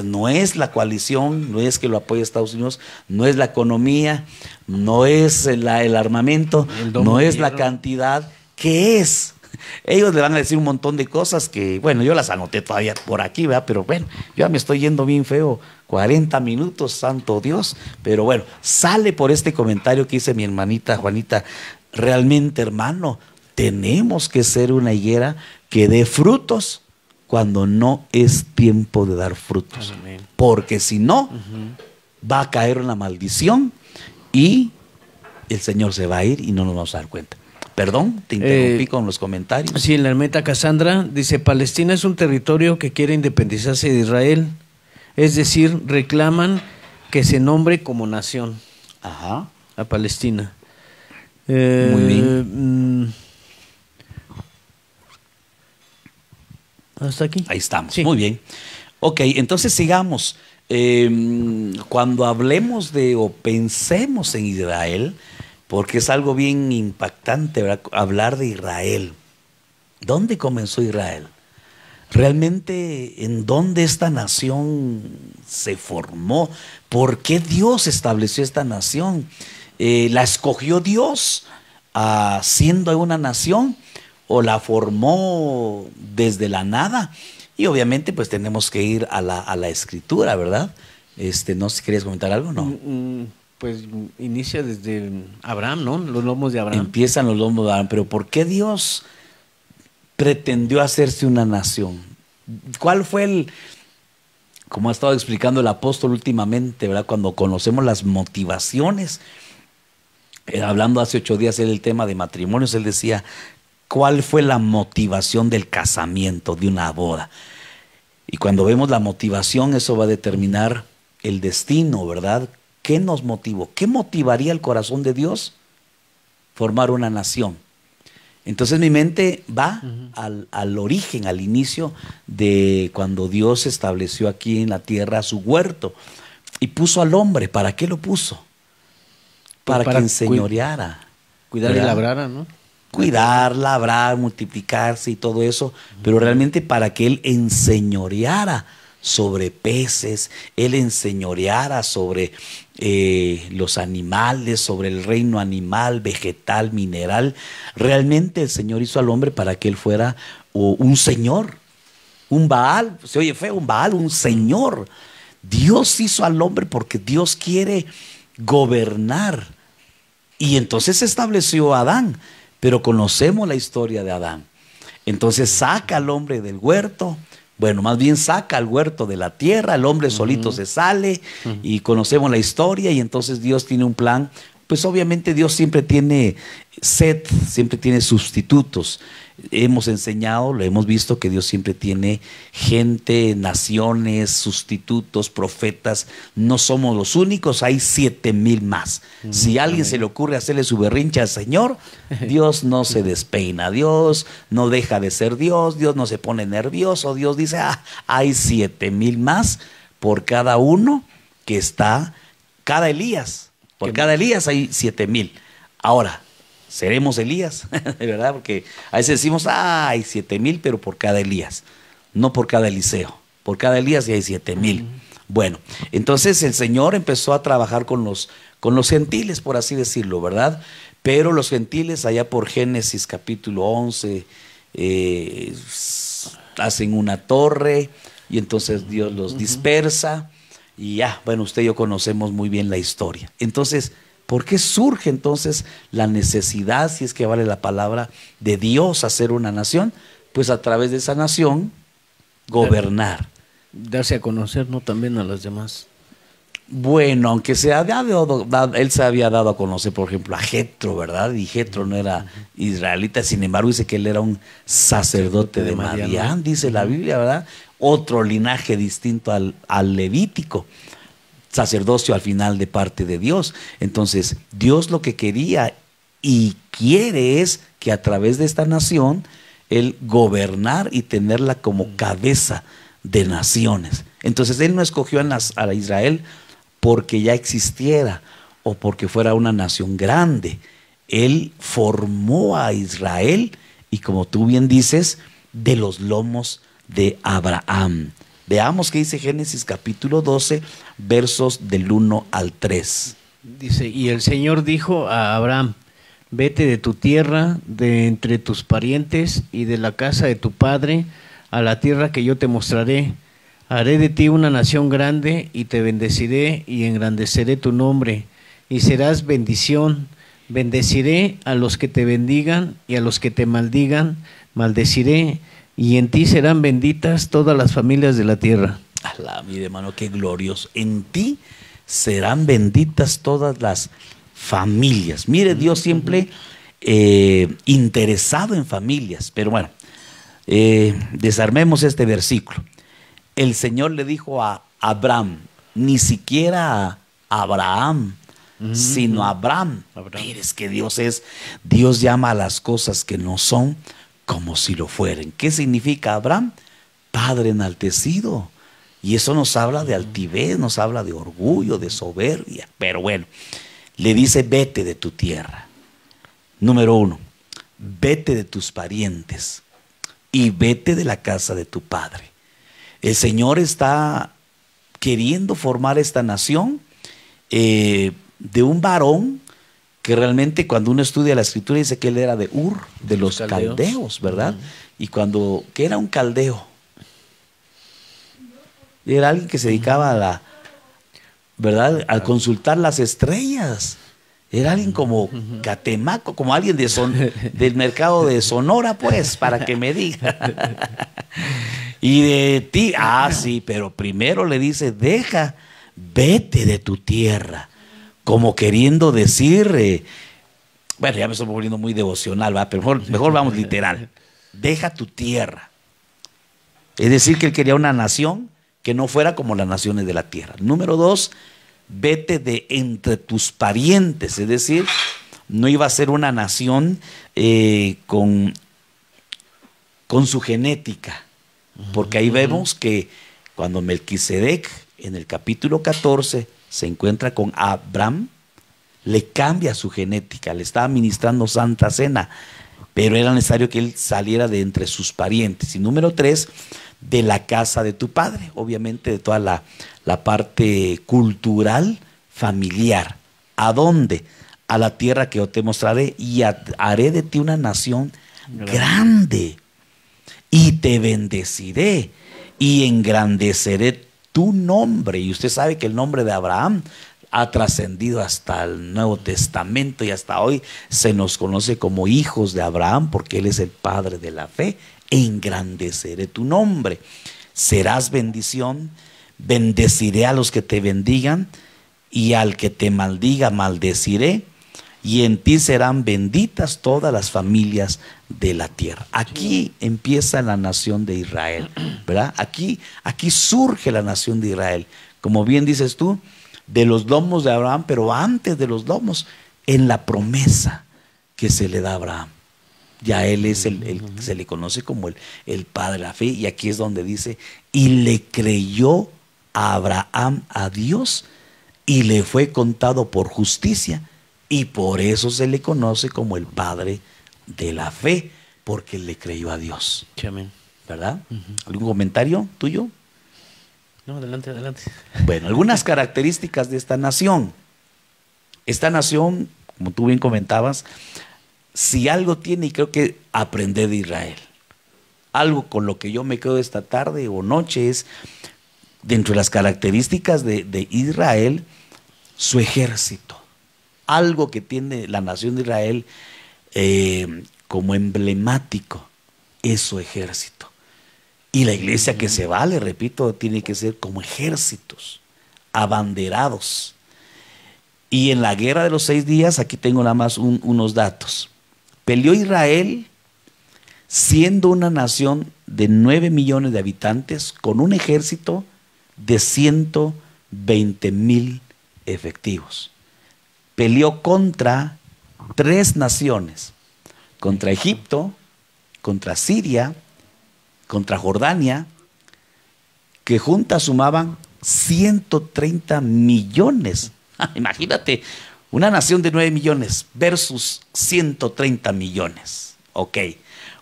no es la coalición, no es que lo apoye Estados Unidos, no es la economía, no es el armamento, no es la cantidad. ¿Qué es? Ellos le van a decir un montón de cosas que, bueno, yo las anoté todavía por aquí, ¿verdad? Pero bueno, ya me estoy yendo bien feo, 40 minutos, santo Dios. Pero bueno, sale por este comentario que hice mi hermanita Juanita. Realmente, hermano, tenemos que ser una higuera que dé frutos cuando no es tiempo de dar frutos. Amén. Porque si no, va a caer una maldición y el Señor se va a ir y no nos vamos a dar cuenta. Perdón, te interrumpí con los comentarios. Sí, en la hermeta Cassandra dice, Palestina es un territorio que quiere independizarse de Israel. Es decir, reclaman que se nombre como nación. Ajá. A Palestina. Muy bien. ¿Hasta aquí? Ahí estamos, sí. Muy bien. Ok, entonces sigamos. Cuando hablemos o pensemos en Israel, porque es algo bien impactante, ¿verdad? Hablar de Israel. ¿Dónde comenzó Israel? Realmente, ¿en dónde esta nación se formó? ¿Por qué Dios estableció esta nación? ¿La escogió Dios siendo una nación o la formó desde la nada? Y obviamente pues tenemos que ir a la escritura, ¿verdad? No sé si querías comentar algo, ¿no? Pues inicia desde Abraham, ¿no? Los lomos de Abraham. Empiezan los lomos de Abraham, pero ¿por qué Dios pretendió hacerse una nación? ¿Cuál fue como ha estado explicando el apóstol últimamente, ¿verdad? Cuando conocemos las motivaciones, hablando hace 8 días del tema de matrimonios, él decía, ¿cuál fue la motivación del casamiento, de una boda? Y cuando vemos la motivación, eso va a determinar el destino, ¿verdad? ¿Qué nos motivó? ¿Qué motivaría el corazón de Dios? Formar una nación. Entonces mi mente va al origen, al inicio de cuando Dios estableció aquí en la tierra su huerto y puso al hombre. ¿Para qué lo puso? Para que enseñoreara. Cuidar, ¿verdad? Y labrara, ¿no? Cuidar, labrar, multiplicarse y todo eso, pero realmente para que él enseñoreara sobre peces, él enseñoreara sobre los animales, sobre el reino animal, vegetal, mineral. Realmente el Señor hizo al hombre para que él fuera un señor, un Baal. Se oye feo, un Baal, un señor. Dios hizo al hombre porque Dios quiere gobernar. Y entonces se estableció a Adán, pero conocemos la historia de Adán. Entonces saca al hombre del huerto, Bueno, más bien saca al huerto de la tierra, el hombre solito se sale y conocemos la historia y entonces Dios tiene un plan. Pues obviamente Dios siempre tiene siempre tiene sustitutos. Hemos enseñado, lo hemos visto que Dios siempre tiene gente, naciones, sustitutos, profetas. No somos los únicos, hay 7,000 más. Si a alguien se le ocurre hacerle su berrinche al Señor, Dios no se despeina, Dios no deja de ser Dios, Dios no se pone nervioso, Dios dice, hay 7,000 más por cada uno que está, cada Elías, por cada Elías hay 7,000. Ahora, seremos Elías, ¿verdad? Porque a veces decimos, hay 7,000, pero por cada Elías, no por cada Eliseo. Por cada Elías y hay 7,000. Bueno, entonces el Señor empezó a trabajar con los gentiles, por así decirlo, ¿verdad? Pero los gentiles, allá por Génesis capítulo 11, hacen una torre y entonces Dios los dispersa y ya, bueno, usted y yo conocemos muy bien la historia. Entonces, ¿por qué surge entonces la necesidad, si es que vale la palabra, de Dios hacer una nación? Pues a través de esa nación, gobernar. Darse a conocer, ¿no? También a las demás. Bueno, aunque él se había dado a conocer, por ejemplo, a Jetro, ¿verdad? Y Jetro no era israelita, sin embargo dice que él era un sacerdote de Madián, dice la Biblia, ¿verdad? Otro linaje distinto al levítico. Sacerdocio al final de parte de Dios. Entonces, Dios lo que quería y quiere es que a través de esta nación, Él gobernar y tenerla como cabeza de naciones. Entonces, Él no escogió a Israel porque ya existiera o porque fuera una nación grande. Él formó a Israel y, como tú bien dices, de los lomos de Abraham. Veamos qué dice Génesis capítulo 12, versos del 1 al 3. Dice, y el Señor dijo a Abraham, vete de tu tierra, de entre tus parientes y de la casa de tu padre, a la tierra que yo te mostraré. Haré de ti una nación grande y te bendeciré y engrandeceré tu nombre y serás bendición. Bendeciré a los que te bendigan y a los que te maldigan, maldeciré. Y en ti serán benditas todas las familias de la tierra. Alá, mi hermano, qué glorioso. En ti serán benditas todas las familias. Mire, Dios siempre interesado en familias. Pero bueno, desarmemos este versículo. El Señor le dijo a Abraham, ni siquiera a Abraham, sino a Abraham. Mire, es que Dios llama a las cosas que no son como si lo fueren. ¿Qué significa Abraham? Padre enaltecido. Y eso nos habla de altivez, nos habla de orgullo, de soberbia. Pero bueno, le dice, vete de tu tierra. Número 1, vete de tus parientes y vete de la casa de tu padre. El Señor está queriendo formar esta nación de un varón que realmente cuando uno estudia la escritura dice que él era de Ur, de los caldeos, ¿verdad? Y ¿qué era un caldeo? Era alguien que se dedicaba ¿verdad? Al consultar las estrellas. Era alguien como catemaco, como alguien del mercado de Sonora, pues, para que me diga. Y de ti, sí, pero primero le dice, vete de tu tierra. Como queriendo decir, bueno, ya me estoy volviendo muy devocional, ¿va? Pero mejor vamos literal. Deja tu tierra. Es decir, que él quería una nación que no fuera como las naciones de la tierra. Número 2, vete de entre tus parientes. Es decir, no iba a ser una nación con su genética. Porque ahí vemos que cuando Melquisedec, en el capítulo 14, se encuentra con Abraham, le cambia su genética, le estaba ministrando Santa Cena, pero era necesario que él saliera de entre sus parientes. Y número 3, de la casa de tu padre, obviamente de toda la parte cultural, familiar. ¿A dónde? A la tierra que yo te mostraré y haré de ti una nación grande y te bendeciré y engrandeceré tu nombre. Y usted sabe que el nombre de Abraham ha trascendido hasta el Nuevo Testamento y hasta hoy se nos conoce como hijos de Abraham porque él es el padre de la fe. Engrandeceré tu nombre. serás bendición, bendeciré a los que te bendigan, y al que te maldiga maldeciré, y en ti serán benditas todas las familias de la tierra. Aquí empieza la nación de Israel, ¿verdad? Aquí surge la nación de Israel. Como bien dices tú, de los lomos de Abraham, pero antes de los lomos, en la promesa que se le da a Abraham. Ya él es se le conoce como el padre de la fe, y aquí es donde dice, y le creyó a Abraham a Dios, y le fue contado por justicia, y por eso se le conoce como el padre de la fe, porque le creyó a Dios. Amén. ¿Verdad? ¿Algún comentario tuyo? No, adelante, adelante. Bueno, algunas características de esta nación. Esta nación, como tú bien comentabas, si algo tiene, y creo que aprender de Israel, algo con lo que yo me quedo esta tarde o noche es, dentro de las características de Israel, su ejército. Algo que tiene la nación de Israel como emblemático es su ejército. Y la iglesia que se va, le repito, tiene que ser como ejércitos, abanderados. Y en la guerra de los 6 días, aquí tengo nada más unos datos. Peleó Israel siendo una nación de 9 millones de habitantes con un ejército de 120,000 efectivos. Peleó contra 3 naciones, contra Egipto, contra Siria, contra Jordania, que juntas sumaban 130 millones. Imagínate, una nación de 9 millones versus 130 millones. Ok,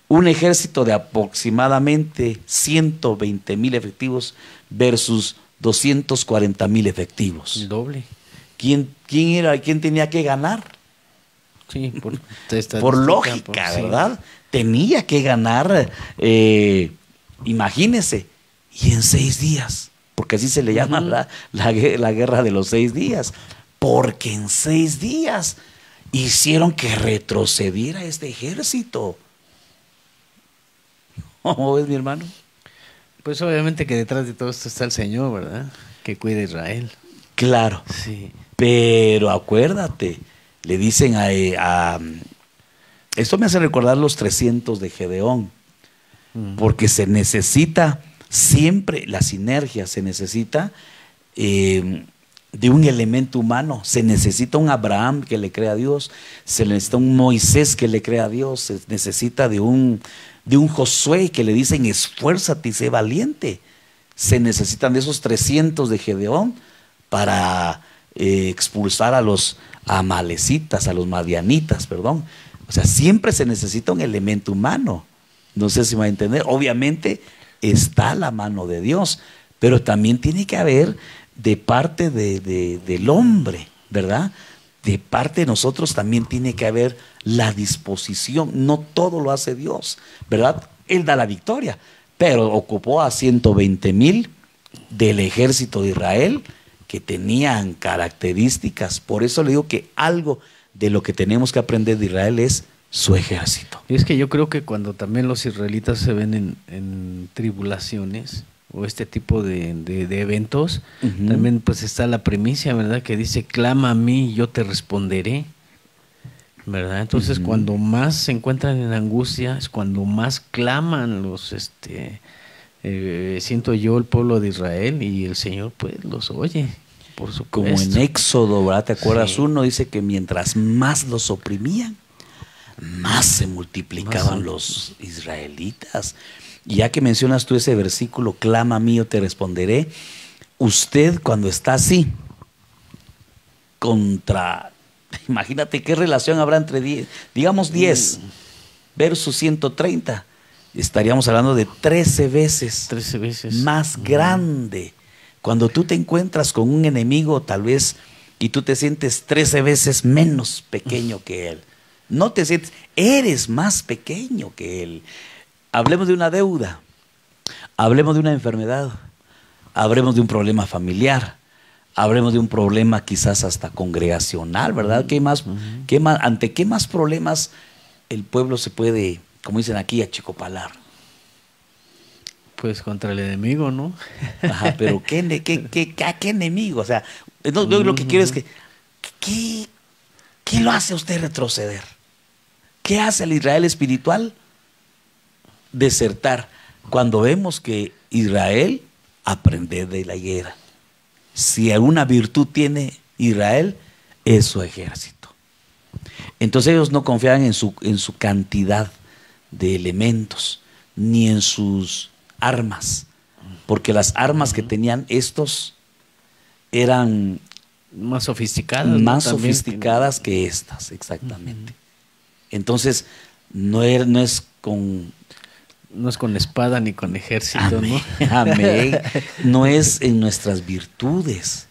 un ejército de aproximadamente 120,000 efectivos versus 240,000 efectivos. El doble. ¿Quién tenía que ganar? Sí, por lógica, ¿verdad? Sí. Tenía que ganar, imagínese, y en 6 días, porque así se le llama la guerra de los 6 días, porque en 6 días hicieron que retrocediera este ejército. ¿Cómo ves, mi hermano? Pues obviamente que detrás de todo esto está el Señor, ¿verdad? Que cuida a Israel. Claro, sí. Pero acuérdate, le dicen esto me hace recordar los 300 de Gedeón, porque se necesita siempre la sinergia, se necesita de un elemento humano, se necesita un Abraham que le crea a Dios, se necesita un Moisés que le crea a Dios, se necesita de un Josué que le dicen esfuérzate y sé valiente. Se necesitan de esos 300 de Gedeón para expulsar a los amalecitas, a los madianitas, perdón. O sea, siempre se necesita un elemento humano. No sé si me va a entender. Obviamente está la mano de Dios, pero también tiene que haber de parte del hombre, ¿verdad? De parte de nosotros también tiene que haber la disposición. No todo lo hace Dios, ¿verdad? Él da la victoria, pero ocupó a 120,000 del ejército de Israel que tenían características. Por eso le digo que algo de lo que tenemos que aprender de Israel es su ejército. Y es que yo creo que cuando también los israelitas se ven en tribulaciones o este tipo de eventos, también pues está la primicia, ¿verdad? Que dice, clama a mí y yo te responderé, ¿verdad? Entonces cuando más se encuentran en angustia es cuando más claman los, siento yo, el pueblo de Israel, y el Señor pues los oye, por supuesto. Como en Éxodo, ¿verdad? ¿Te acuerdas? Sí. Uno dice que mientras más los oprimían, más se multiplicaban los israelitas. Y ya que mencionas tú ese versículo, clama a mí, yo te responderé. Usted cuando está así, imagínate qué relación habrá entre 10 versus 130. Estaríamos hablando de 13 veces más grande. Cuando tú te encuentras con un enemigo tal vez y tú te sientes 13 veces menos pequeño que él. No te sientes, eres más pequeño que él. Hablemos de una deuda, hablemos de una enfermedad, hablemos de un problema familiar, hablemos de un problema quizás hasta congregacional, ¿verdad? ¿Ante qué más problemas el pueblo se puede, como dicen aquí, achicopalar? Pues contra el enemigo, ¿no? Ajá, pero ¿a qué enemigo? O sea, no, yo lo que quiero es que, ¿qué lo hace a usted retroceder? ¿Qué hace el Israel espiritual? Desertar. Cuando vemos que Israel aprende de la guerra. Si alguna virtud tiene Israel, es su ejército. Entonces ellos no confiaban en su cantidad de elementos, ni en sus armas, porque las armas que tenían estos eran más sofisticadas, más ¿no? sofisticadas que estas, exactamente. Entonces no es con espada ni con ejército, amén, ¿no? amén. No es en nuestras virtudes,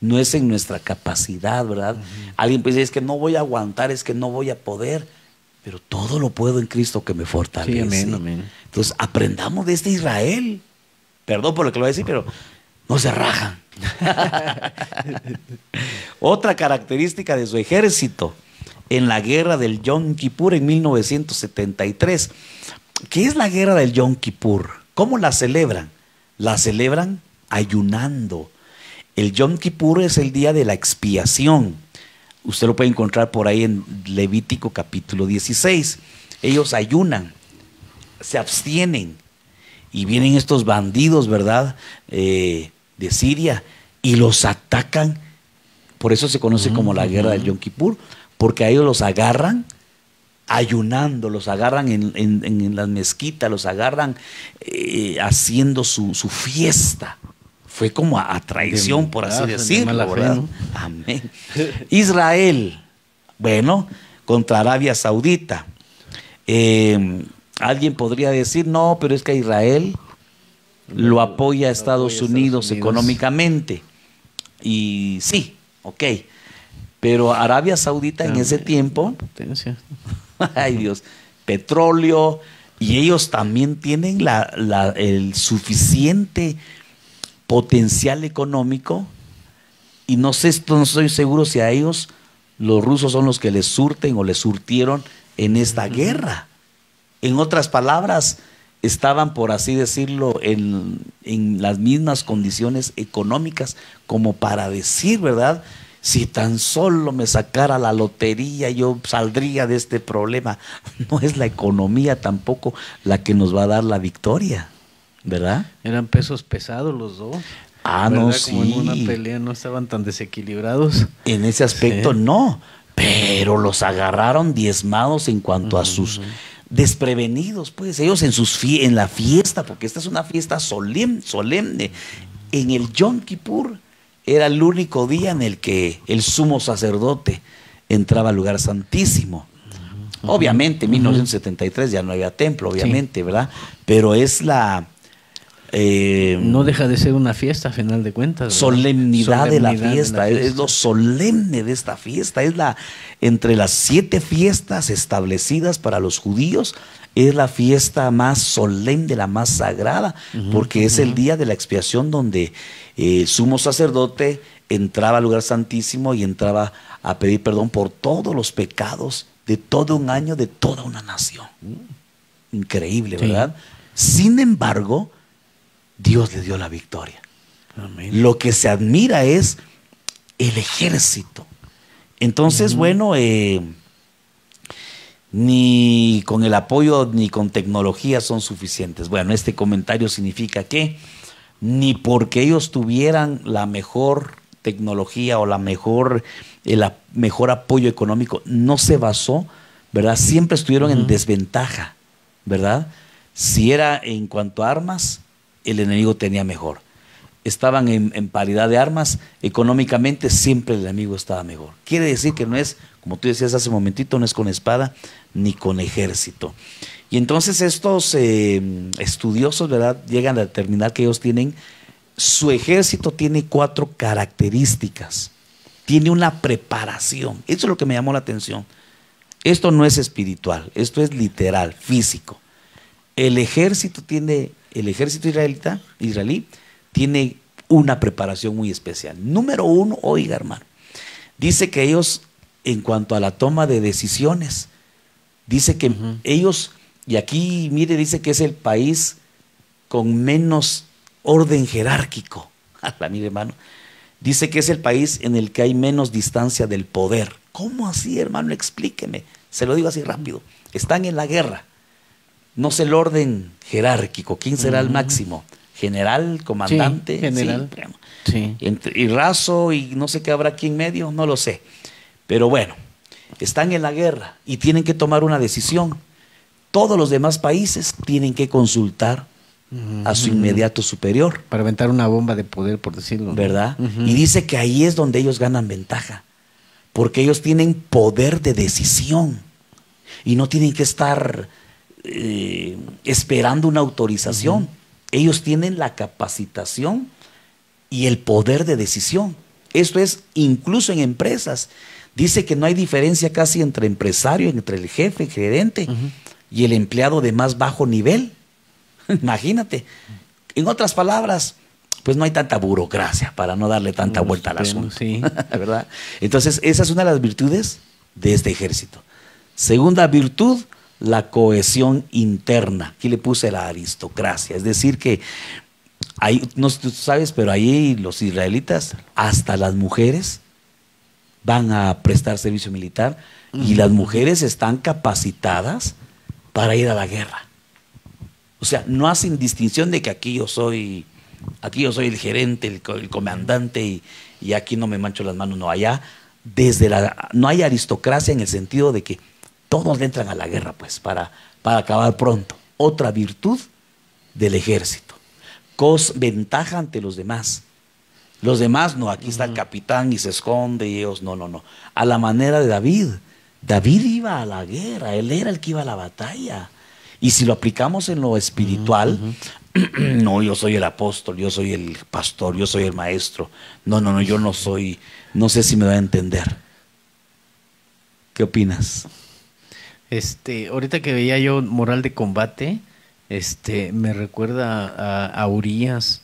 no es en nuestra capacidad, ¿verdad? Alguien puede decir, es que no voy a aguantar, es que no voy a poder, pero todo lo puedo en Cristo que me fortalece. Sí, amén, amén. Entonces aprendamos de este Israel. Perdón por lo que lo voy a decir, pero no se rajan. Otra característica de su ejército en la guerra del Yom Kippur en 1973. ¿Qué es la guerra del Yom Kippur? ¿Cómo la celebran? La celebran ayunando. El Yom Kippur es el día de la expiación. Usted lo puede encontrar por ahí en Levítico capítulo 16. Ellos ayunan, se abstienen, y vienen estos bandidos, ¿verdad? De Siria, y los atacan. Por eso se conoce como la guerra del Yom Kippur, porque a ellos los agarran ayunando, los agarran en las mezquitas, los agarran haciendo su fiesta. Fue como a traición, por así decirlo, ¿verdad? ¿No? Amén. Israel, bueno, contra Arabia Saudita. Alguien podría decir, no, pero es que Israel lo apoya a Estados Unidos económicamente. Y sí, ok. Pero Arabia Saudita en ese tiempo, ay Dios, petróleo, y ellos también tienen el suficiente potencial económico, y no estoy seguro si a ellos los rusos son los que les surten o les surtieron en esta guerra. En otras palabras, estaban, por así decirlo, en las mismas condiciones económicas como para decir, ¿verdad? Si tan solo me sacara la lotería, yo saldría de este problema. No es la economía tampoco la que nos va a dar la victoria, ¿verdad? Eran pesos pesados los dos. Ah, ¿verdad? No, sí. Como en una pelea no estaban tan desequilibrados. En ese aspecto no, pero los agarraron diezmados en cuanto a sus desprevenidos, pues ellos en la fiesta, porque esta es una fiesta solemne. En el Yom Kippur era el único día en el que el sumo sacerdote entraba al lugar santísimo. Obviamente, en 1973 ya no había templo, obviamente, ¿verdad? Pero es la... no deja de ser una fiesta, a final de cuentas, ¿verdad? Solemnidad de la fiesta. Es lo solemne de esta fiesta. Es entre las 7 fiestas establecidas para los judíos, es la fiesta más solemne, la más sagrada, porque es el día de la expiación donde el sumo sacerdote entraba al lugar santísimo y entraba a pedir perdón por todos los pecados de todo un año, de toda una nación. Increíble, ¿verdad? Sin embargo, Dios le dio la victoria. Amén. Lo que se admira es el ejército. Entonces, bueno, ni con el apoyo ni con tecnología son suficientes. Bueno, este comentario significa que ni porque ellos tuvieran la mejor tecnología o el mejor apoyo económico, no se basó, ¿verdad? Siempre estuvieron en desventaja, ¿verdad? Si era en cuanto a armas, el enemigo tenía mejor. Estaban en paridad de armas, económicamente siempre el enemigo estaba mejor. Quiere decir que no es, como tú decías hace un momentito, no es con espada ni con ejército. Y entonces estos estudiosos, ¿verdad?, llegan a determinar que ellos tienen, su ejército tiene 4 características. Tiene una preparación. Eso es lo que me llamó la atención. Esto no es espiritual, esto es literal, físico. El ejército israelí tiene una preparación muy especial. Número 1, oiga hermano, dice que ellos, en cuanto a la toma de decisiones, dice que ellos, y aquí mire, dice que es el país con menos orden jerárquico. Mire, hermano, dice que es el país en el que hay menos distancia del poder. ¿Cómo así, hermano? Explíqueme. Se lo digo así rápido. Están en la guerra. No sé el orden jerárquico. ¿Quién será el máximo? ¿General? ¿Comandante? Sí, general. Sí. Y raso y no sé qué habrá aquí en medio, no lo sé. Pero bueno, están en la guerra y tienen que tomar una decisión. Todos los demás países tienen que consultar a su inmediato superior. Para aventar una bomba de poder, por decirlo, ¿no? ¿Verdad? Y dice que ahí es donde ellos ganan ventaja. Porque ellos tienen poder de decisión. Y no tienen que estar esperando una autorización. Ellos tienen la capacitación y el poder de decisión. Esto es incluso en empresas. Dice que no hay diferencia casi entre empresario, entre el jefe, el gerente y el empleado de más bajo nivel. Imagínate. En otras palabras, pues no hay tanta burocracia para no darle tanta vuelta al asunto. Sí. ¿Verdad? Entonces, esa es una de las virtudes de este ejército. Segunda virtud, la cohesión interna. Aquí le puse la aristocracia. Es decir que, ahí, no sé si tú sabes, pero ahí los israelitas, hasta las mujeres, van a prestar servicio militar y las mujeres están capacitadas para ir a la guerra. O sea, no hacen distinción de que aquí yo soy el gerente, el comandante y aquí no me mancho las manos. No, allá no hay aristocracia en el sentido de que todos le entran a la guerra pues para acabar pronto. Otra virtud del ejército. Ventaja ante los demás. Los demás no, aquí está el capitán y se esconde y ellos no. A la manera de David. David iba a la guerra, él era el que iba a la batalla. Y si lo aplicamos en lo espiritual, no, yo soy el apóstol, yo soy el pastor, yo soy el maestro. No, yo no soy, no sé si me va a entender. ¿Qué opinas? Ahorita que veía yo moral de combate, me recuerda a Urías,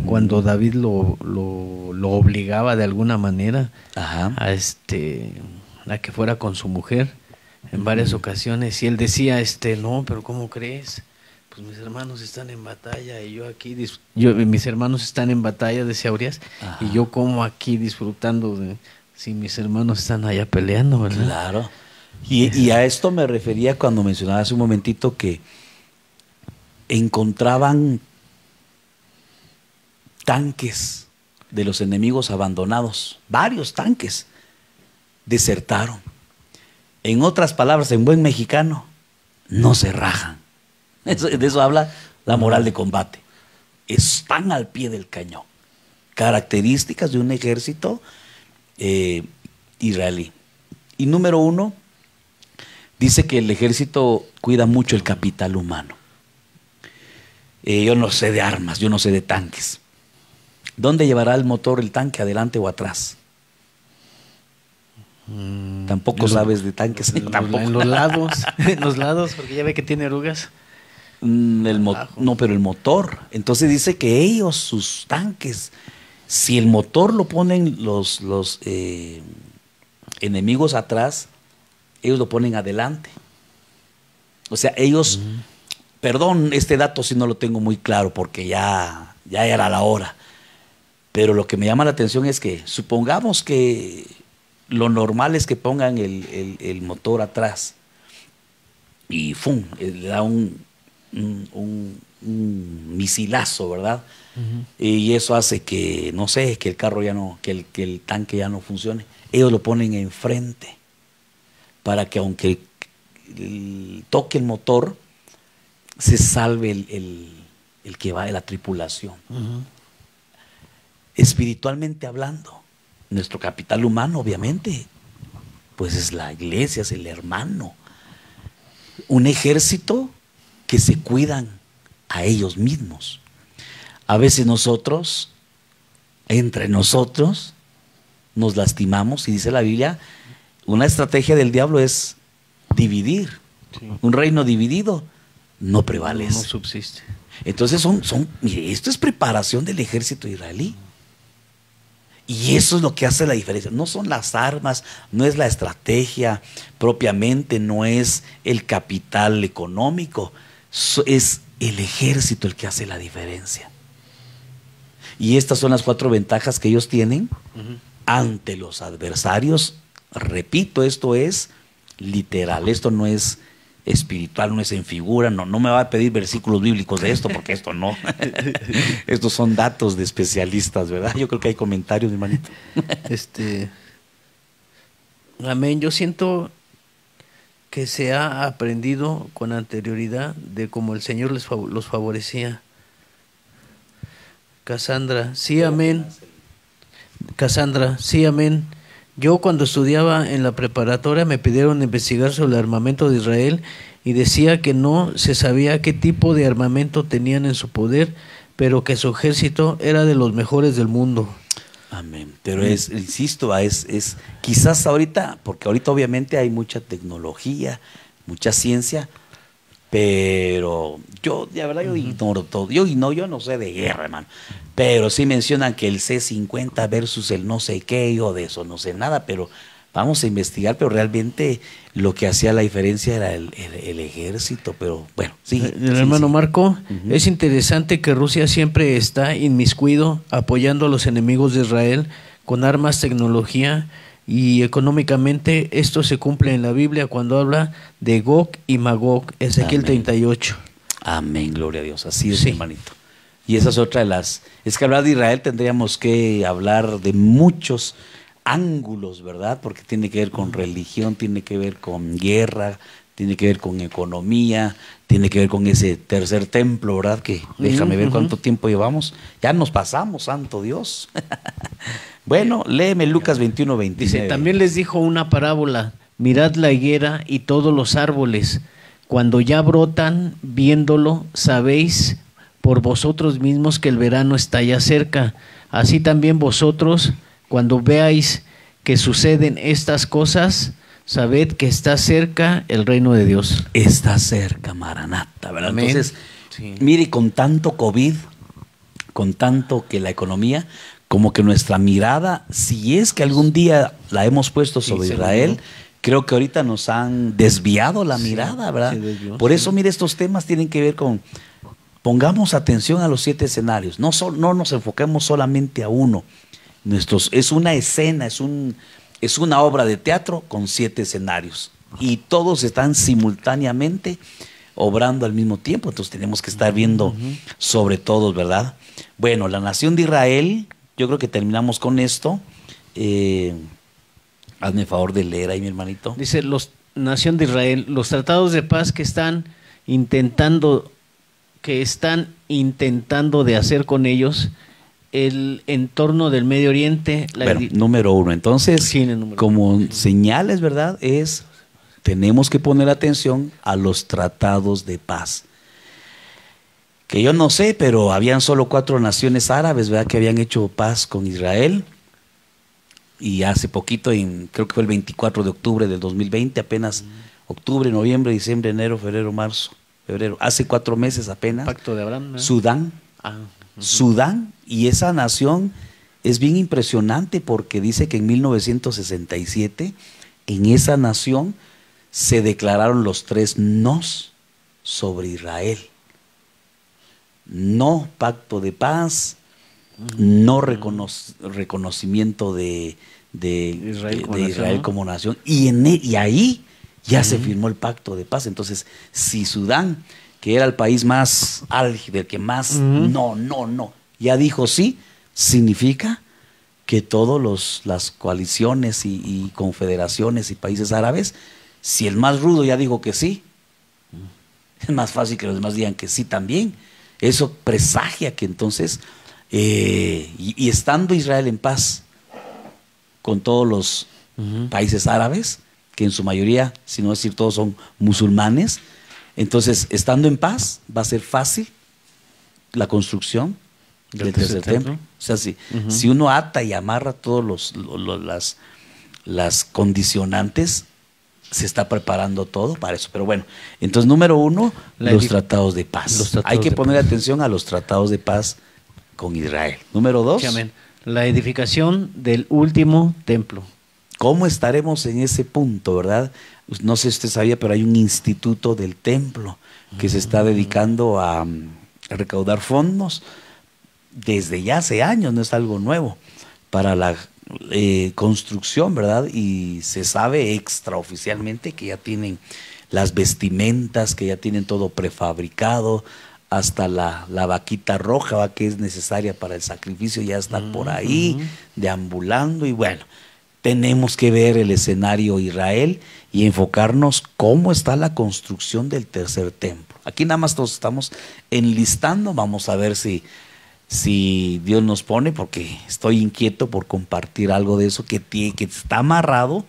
cuando David lo obligaba de alguna manera a que fuera con su mujer en varias ocasiones, y él decía, no, pero ¿cómo crees? Pues mis hermanos están en batalla y yo aquí, mis hermanos están en batalla, decía Urías, y yo como aquí disfrutando si mis hermanos están allá peleando, ¿verdad? Claro. Y a esto me refería cuando mencionaba hace un momentito que encontraban tanques de los enemigos abandonados, varios tanques desertaron. En otras palabras, en buen mexicano, no se rajan. De eso habla la moral de combate. Están al pie del cañón. Características de un ejército israelí. Y número 1, dice que el ejército cuida mucho el capital humano. Yo no sé de armas, yo no sé de tanques. ¿Dónde llevará el motor el tanque, adelante o atrás? Tampoco sabes de tanques. Tampoco. En los lados, en los lados, porque ya ve que tiene arrugas. No, pero el motor. Entonces dice que ellos, sus tanques, si el motor lo ponen los enemigos atrás, ellos lo ponen adelante. O sea, ellos, perdón, este dato sí no lo tengo muy claro porque ya era la hora. Pero lo que me llama la atención es que supongamos que lo normal es que pongan el motor atrás y ¡fum! Le da un misilazo, ¿verdad? Y eso hace que, no sé, que el carro ya no, que el tanque ya no funcione. Ellos lo ponen enfrente para que aunque toque el motor, se salve el que va de la tripulación. Espiritualmente hablando, nuestro capital humano, obviamente, pues es la iglesia, es el hermano. Un ejército que se cuidan a ellos mismos. A veces nosotros, entre nosotros, nos lastimamos y dice la Biblia, una estrategia del diablo es dividir. Sí. Un reino dividido no prevalece. No subsiste. Entonces mire, esto es preparación del ejército israelí. Y eso es lo que hace la diferencia. No son las armas, no es la estrategia propiamente, no es el capital económico. Es el ejército el que hace la diferencia. Y estas son las 4 ventajas que ellos tienen ante los adversarios. Repito, esto es literal, esto no es espiritual, no es en figura, no me va a pedir versículos bíblicos de esto, porque esto no. Estos son datos de especialistas, ¿verdad? Yo creo que hay comentarios, mi hermanito. Amén. Yo siento que se ha aprendido con anterioridad de cómo el Señor los favorecía. Cassandra, sí, amén. Cassandra, sí, amén. Yo cuando estudiaba en la preparatoria me pidieron investigar sobre el armamento de Israel y decía que no se sabía qué tipo de armamento tenían en su poder, pero que su ejército era de los mejores del mundo. Amén. Pero insisto, es quizás ahorita, porque ahorita obviamente hay mucha tecnología, mucha ciencia, pero yo, de verdad, yo ignoro todo. Yo no sé de guerra, hermano. Pero sí mencionan que el C-50 versus el no sé qué, yo de eso no sé nada, pero vamos a investigar. Pero realmente lo que hacía la diferencia era el ejército. Pero bueno, sí. El hermano Marco, es interesante que Rusia siempre está inmiscuido apoyando a los enemigos de Israel con armas, tecnología y económicamente. Esto se cumple en la Biblia cuando habla de Gog y Magog, Ezequiel 38. Amén, gloria a Dios. Así es, hermanito. Y esa es otra de las... Es que hablar de Israel tendríamos que hablar de muchos ángulos, ¿verdad? Porque tiene que ver con religión, tiene que ver con guerra, tiene que ver con economía, tiene que ver con ese tercer templo, ¿verdad? Que déjame ver cuánto tiempo llevamos. Ya nos pasamos, santo Dios. Bueno, léeme Lucas 21:29. Dice, también les dijo una parábola: mirad la higuera y todos los árboles, cuando ya brotan, viéndolo, sabéis por vosotros mismos que el verano está ya cerca. Así también vosotros, cuando veáis que suceden estas cosas, sabed que está cerca el reino de Dios. Está cerca, Maranata, ¿verdad? Amén. Entonces, mire, con tanto COVID, con tanto que la economía, como que nuestra mirada, si es que algún día la hemos puesto sobre Israel, creo que ahorita nos han desviado la mirada, ¿verdad? Por eso, mire, estos temas tienen que ver con... Pongamos atención a los 7 escenarios, no nos enfoquemos solamente a uno. Es una escena, es una obra de teatro con 7 escenarios y todos están simultáneamente obrando al mismo tiempo, entonces tenemos que estar viendo sobre todos, ¿verdad? Bueno, la nación de Israel, yo creo que terminamos con esto. Hazme favor de leer ahí, mi hermanito. Dice, nación de Israel, los tratados de paz que están intentando de hacer con ellos, el entorno del Medio Oriente. Número 1, entonces, como señales, ¿verdad? Tenemos que poner atención a los tratados de paz. Que yo no sé, pero habían solo 4 naciones árabes, ¿verdad?, que habían hecho paz con Israel. Y hace poquito, creo que fue el 24 de octubre del 2020, apenas octubre, noviembre, diciembre, enero, febrero, marzo. Hace 4 meses apenas. Pacto de Abraham, ¿no? Sudán, y esa nación es bien impresionante porque dice que en 1967 en esa nación se declararon los 3 nos sobre Israel. No pacto de paz, no reconocimiento de Israel como nación. Y ahí ya se firmó el pacto de paz. Entonces, si Sudán, que era el país más álgido, el que más no, ya dijo sí, significa que todas las coaliciones y confederaciones y países árabes, si el más rudo ya dijo que sí, es más fácil que los demás digan que sí también. Eso presagia que entonces, y estando Israel en paz con todos los países árabes, que en su mayoría, si no decir todos, son musulmanes, entonces, estando en paz, va a ser fácil la construcción del tercer templo. O sea, si uno ata y amarra todos las condicionantes, se está preparando todo para eso. Pero bueno, entonces, número 1, los tratados de paz. Hay que poner atención a los tratados de paz con Israel. Número 2, la edificación del último templo. ¿Cómo estaremos en ese punto, verdad? Pues no sé si usted sabía, pero hay un instituto del templo que se está dedicando a recaudar fondos desde ya hace años, no es algo nuevo, para la construcción, ¿verdad? Y se sabe extraoficialmente que ya tienen las vestimentas, que ya tienen todo prefabricado, hasta la vaquita roja, ¿va?, que es necesaria para el sacrificio, ya está por ahí, deambulando. Y bueno, tenemos que ver el escenario Israel y enfocarnos cómo está la construcción del tercer templo. Aquí nada más todos estamos enlistando, vamos a ver si Dios nos pone, porque estoy inquieto por compartir algo de eso que está amarrado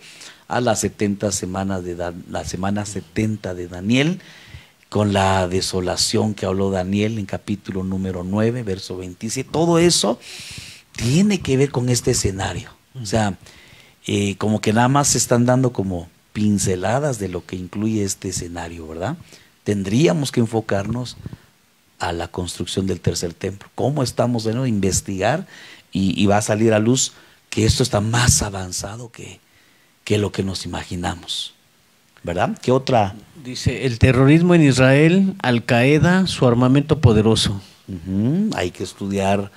a las 70 semanas la semana 70 de Daniel, con la desolación que habló Daniel en capítulo número 9, verso 27. Todo eso tiene que ver con este escenario. O sea, como que nada más se están dando como pinceladas de lo que incluye este escenario, ¿verdad? Tendríamos que enfocarnos a la construcción del tercer templo. ¿Cómo estamos de nuevo? Investigar y va a salir a luz que esto está más avanzado que lo que nos imaginamos, ¿verdad? ¿Qué otra? Dice, el terrorismo en Israel, Al-Qaeda, su armamento poderoso. Hay que estudiar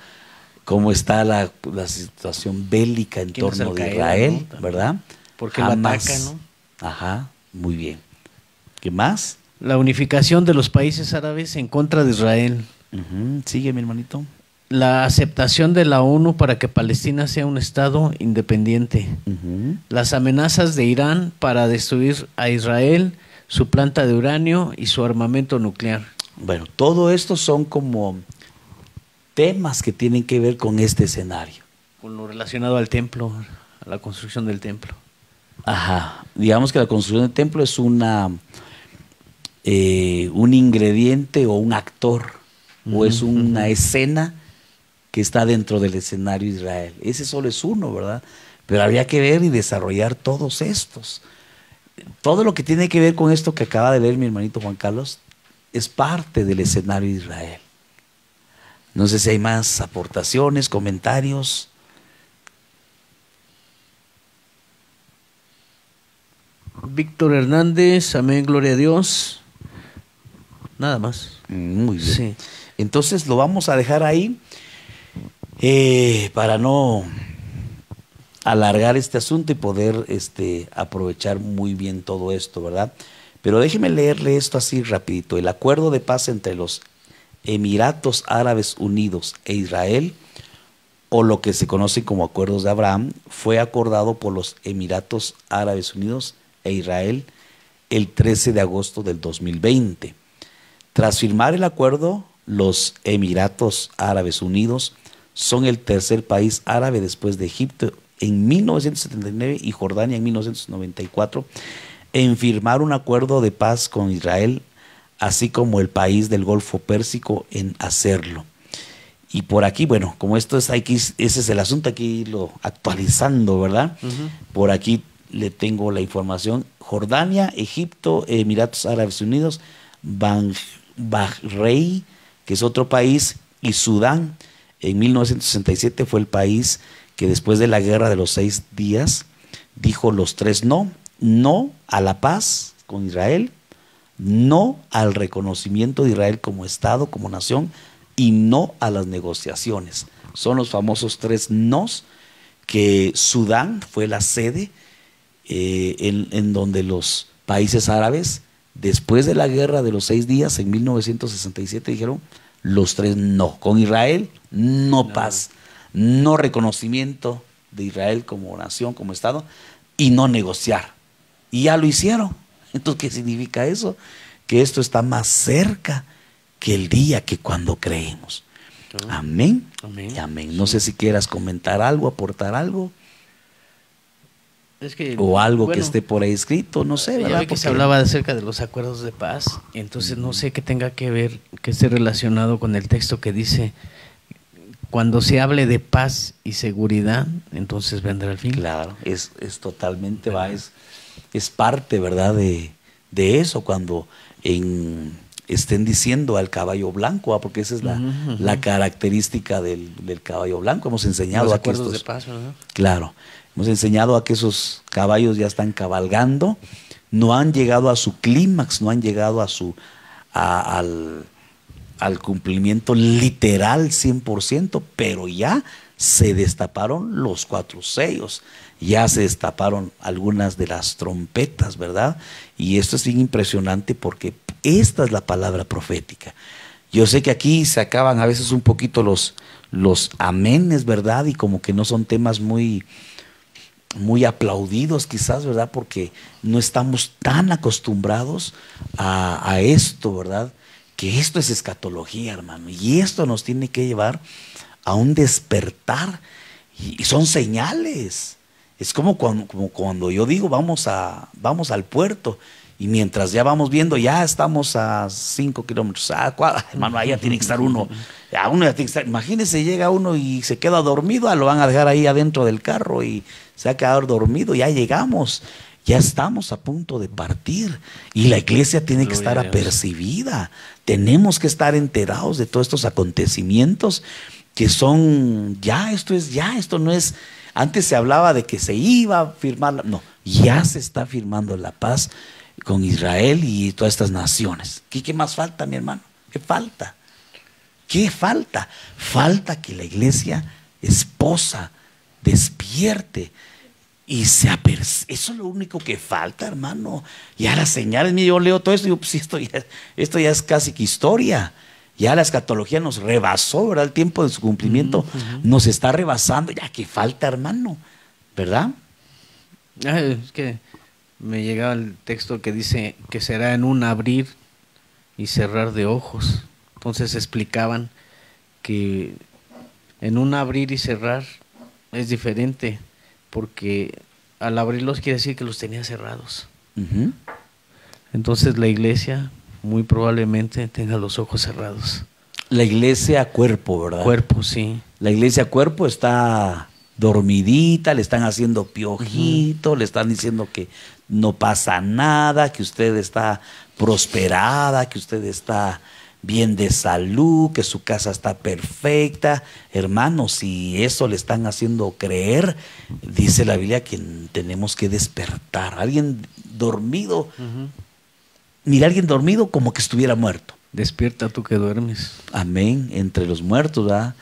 cómo está la situación bélica en torno de Israel, ¿no? ¿Verdad? Porque lo ataca, ¿no? Ajá, muy bien. ¿Qué más? La unificación de los países árabes en contra de Israel. Sigue, mi hermanito. La aceptación de la ONU para que Palestina sea un estado independiente. Las amenazas de Irán para destruir a Israel, su planta de uranio y su armamento nuclear. Bueno, todo esto son como temas que tienen que ver con este escenario. Con lo relacionado al templo, a la construcción del templo. Ajá. Digamos que la construcción del templo es un ingrediente o un actor, o es una escena que está dentro del escenario Israel. Ese solo es uno, ¿verdad? Pero habría que ver y desarrollar todos estos. Todo lo que tiene que ver con esto que acaba de leer mi hermanito Juan Carlos es parte del escenario Israel. No sé si hay más aportaciones, comentarios. Víctor Hernández, amén, gloria a Dios. Nada más. Muy bien. Sí. Entonces lo vamos a dejar ahí para no alargar este asunto y poder aprovechar muy bien todo esto, ¿verdad? Pero déjeme leerle esto así rapidito. El acuerdo de paz entre los Emiratos Árabes Unidos e Israel, o lo que se conoce como acuerdos de Abraham, fue acordado por los Emiratos Árabes Unidos e Israel el 13 de agosto del 2020. Tras firmar el acuerdo, los Emiratos Árabes Unidos son el tercer país árabe después de Egipto en 1979 y Jordania en 1994 en firmar un acuerdo de paz con Israel, así como el país del Golfo Pérsico en hacerlo. Y por aquí, bueno, como esto es aquí, ese es el asunto, aquí lo actualizando, ¿verdad? Por aquí le tengo la información. Jordania, Egipto, Emiratos Árabes Unidos, Bahrein, que es otro país, y Sudán. En 1967 fue el país que después de la guerra de los 6 días dijo los 3 no. No a la paz con Israel, no al reconocimiento de Israel como Estado, como nación, y no a las negociaciones. Son los famosos 3 nos, que Sudán fue la sede en donde los países árabes, después de la guerra de los 6 días, en 1967, dijeron los 3 no. Con Israel, no paz, no reconocimiento de Israel como nación, como Estado, y no negociar. Y ya lo hicieron. Entonces, ¿qué significa eso? Que esto está más cerca que el día que cuando creemos. Amén. Amén. Y amén. No sé si quieras comentar algo, aportar algo. Es que, o algo que esté por ahí escrito, no sé, ¿verdad? Ya que se hablaba acerca de los acuerdos de paz, entonces no sé qué tenga que ver, que esté relacionado con el texto que dice, cuando se hable de paz y seguridad, entonces vendrá el fin. Claro, es totalmente, es parte, ¿verdad? De eso, cuando estén diciendo al caballo blanco, porque esa es la característica del caballo blanco. Hemos enseñado los aquí acuerdos de paz, ¿verdad? Claro. Hemos enseñado a que esos caballos ya están cabalgando, no han llegado a su clímax, no han llegado al cumplimiento literal 100%, pero ya se destaparon los 4 sellos, ya se destaparon algunas de las trompetas, ¿verdad? Y esto es bien impresionante porque esta es la palabra profética. Yo sé que aquí se acaban a veces un poquito los amenes, ¿verdad? Y como que no son temas muy aplaudidos quizás, ¿verdad? Porque no estamos tan acostumbrados a esto, ¿verdad? Que esto es escatología, hermano, y esto nos tiene que llevar a un despertar, y son señales. Es como cuando yo digo vamos al puerto, y mientras ya vamos viendo, ya estamos a 5 kilómetros, hermano, allá tiene que estar uno, ya tiene que estar, imagínese, llega uno y se queda dormido, lo van a dejar ahí adentro del carro y se va a quedar dormido, ya llegamos. Ya estamos a punto de partir y la iglesia tiene que estar apercibida. Tenemos que estar enterados de todos estos acontecimientos que son, esto no es, antes se hablaba de que se iba a firmar, no, ya se está firmando la paz con Israel y todas estas naciones. ¿Qué más falta, mi hermano? ¿Qué falta? ¿Qué falta? Falta que la iglesia esposa despierte. Y eso es lo único que falta, hermano. Ya las señales, yo leo todo esto y digo, pues esto ya es casi que historia. Ya la escatología nos rebasó, ¿verdad? El tiempo de su cumplimiento nos está rebasando. Ya que falta, hermano, ¿verdad? Es que me llegaba el texto que dice que será en un abrir y cerrar de ojos. Entonces explicaban que en un abrir y cerrar es diferente, porque al abrirlos quiere decir que los tenía cerrados. Entonces la iglesia muy probablemente tenga los ojos cerrados. La iglesia cuerpo, ¿verdad? Cuerpo, sí. La iglesia cuerpo está dormidita, le están haciendo piojito, le están diciendo que no pasa nada, que usted está prosperada, que usted está bien de salud, que su casa está perfecta. Hermanos, si eso le están haciendo creer, dice la Biblia que tenemos que despertar. Alguien dormido, mira, alguien dormido como que estuviera muerto. Despierta tú que duermes. Amén, entre los muertos, ¿verdad?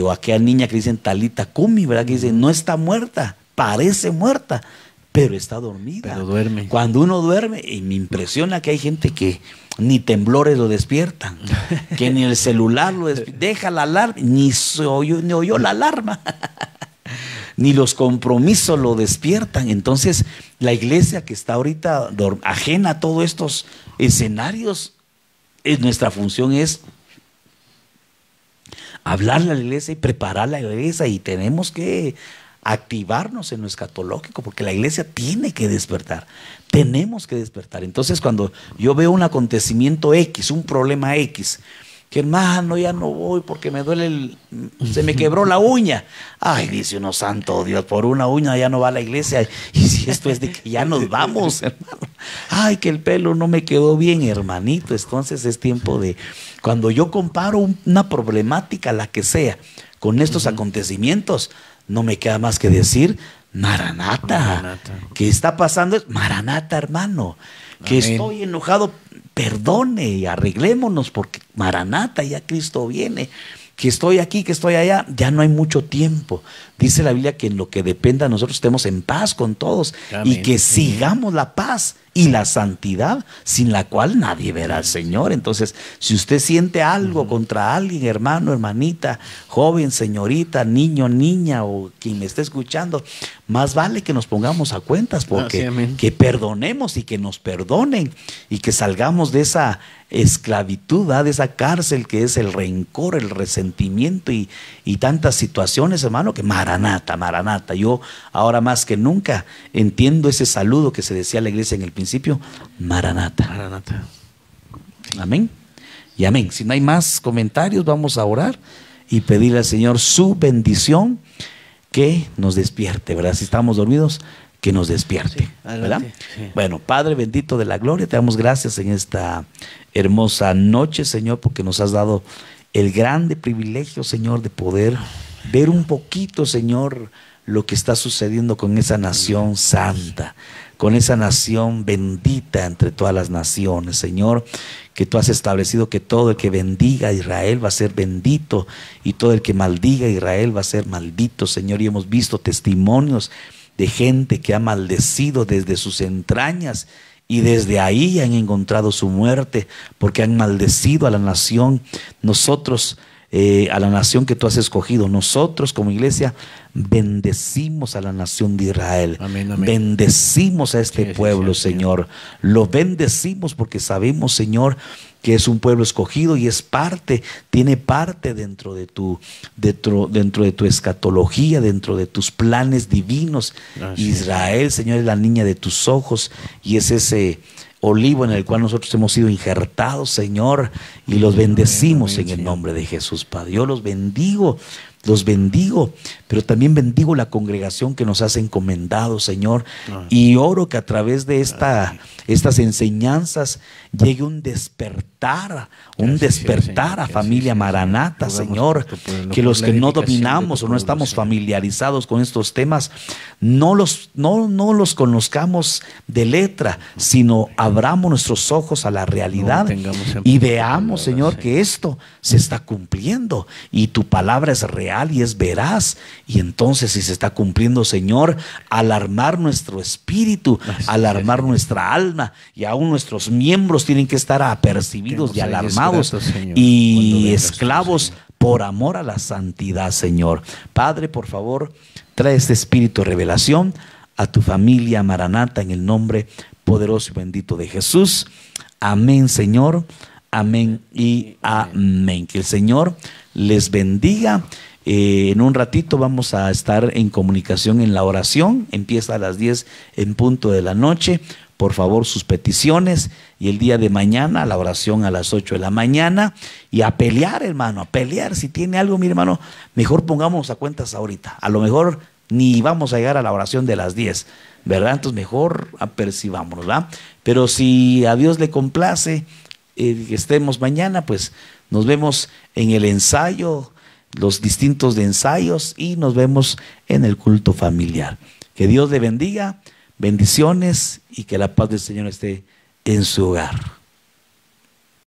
O aquella niña que dicen Talita Kumi, ¿verdad? Que dicen, no está muerta, parece muerta, pero está dormida. Pero duerme. Cuando uno duerme, y me impresiona que hay gente que ni temblores lo despiertan, que ni el celular lo despierta, deja la alarma, ni oyó la alarma, ni los compromisos lo despiertan. Entonces, la iglesia que está ahorita ajena a todos estos escenarios, nuestra función es hablarle a la iglesia y prepararle a la iglesia, y tenemos que activarnos en lo escatológico, porque la iglesia tiene que despertar, tenemos que despertar. Entonces, cuando yo veo un acontecimiento X, un problema X, que hermano, ya no voy porque me duele, se me quebró la uña. Ay, dice uno, santo Dios, por una uña ya no va a la iglesia. Y si esto es de que ya nos vamos, hermano. Ay, que el pelo no me quedó bien, hermanito. Entonces es tiempo de, cuando yo comparo una problemática, la que sea, con estos acontecimientos, no me queda más que decir, Maranata. Maranata. ¿Qué está pasando? Es Maranata, hermano. Que Amén. Estoy enojado, perdone y arreglémonos, porque Maranata, ya Cristo viene. Que estoy aquí, que estoy allá, ya no hay mucho tiempo. Dice la Biblia que en lo que dependa nosotros estemos en paz con todos. Amén. Y que sigamos la paz y la santidad, sin la cual nadie verá al Señor. Entonces, si usted siente algo contra alguien, hermano, hermanita, joven, señorita, niño, niña, o quien me esté escuchando, más vale que nos pongamos a cuentas, porque que perdonemos y que nos perdonen, y que salgamos de esa esclavitud, de esa cárcel que es el rencor, el resentimiento y tantas situaciones, hermano, que Maranata, Maranata. Yo ahora más que nunca entiendo ese saludo que se decía a la iglesia en el principio, Maranata. Maranata. Amén. Y amén. Si no hay más comentarios, vamos a orar y pedirle al Señor su bendición, que nos despierte, ¿verdad? Si estamos dormidos, que nos despierte, sí, ¿verdad? Sí. Bueno, Padre bendito de la gloria, te damos gracias en esta hermosa noche, Señor, porque nos has dado el grande privilegio, Señor, de poder ver un poquito, Señor, lo que está sucediendo con esa nación santa, con esa nación bendita entre todas las naciones, Señor, que tú has establecido que todo el que bendiga a Israel va a ser bendito y todo el que maldiga a Israel va a ser maldito, Señor. Y hemos visto testimonios de gente que ha maldecido desde sus entrañas y desde ahí han encontrado su muerte porque han maldecido a la nación. Nosotros, a la nación que tú has escogido, nosotros como iglesia bendecimos a la nación de Israel. Amén, amén. Bendecimos a este pueblo, Señor. Lo bendecimos porque sabemos, Señor, que es un pueblo escogido y es parte, tiene parte dentro de tu escatología, dentro de tus planes divinos. Israel, Señor, es la niña de tus ojos y es ese olivo en el cual nosotros hemos sido injertados, Señor, y los bendecimos en el nombre de Jesús, Padre. Yo los bendigo, pero también bendigo la congregación que nos has encomendado, Señor, y oro que a través de estas enseñanzas llegue un despertar a familia Maranata, Señor, que los que no dominamos o no estamos familiarizados con estos temas, no los conozcamos de letra, sino abramos nuestros ojos a la realidad y veamos, Señor, que esto se está cumpliendo y tu palabra es real y es veraz. Y entonces, si se está cumpliendo, Señor, alarmar nuestro espíritu, alarmar nuestra alma, y aún nuestros miembros tienen que estar apercibidos y alarmados y esclavos por amor a la santidad, Señor. Padre, por favor, trae este espíritu de revelación a tu familia Maranata en el nombre poderoso y bendito de Jesús. Amén, Señor. Amén y amén. Que el Señor les bendiga. En un ratito vamos a estar en comunicación en la oración. Empieza a las 10 en punto de la noche. Por favor, sus peticiones. Y el día de mañana, la oración a las 8 de la mañana. Y a pelear, hermano, a pelear. Si tiene algo, mi hermano, mejor pongamos a cuentas ahorita. A lo mejor ni vamos a llegar a la oración de las 10, ¿verdad? Entonces mejor apercibámonos, ¿verdad? Pero si a Dios le complace que estemos mañana, pues nos vemos en el ensayo, los distintos de ensayos, y nos vemos en el culto familiar. Que Dios le bendiga, bendiciones, y que la paz del Señor esté en su hogar.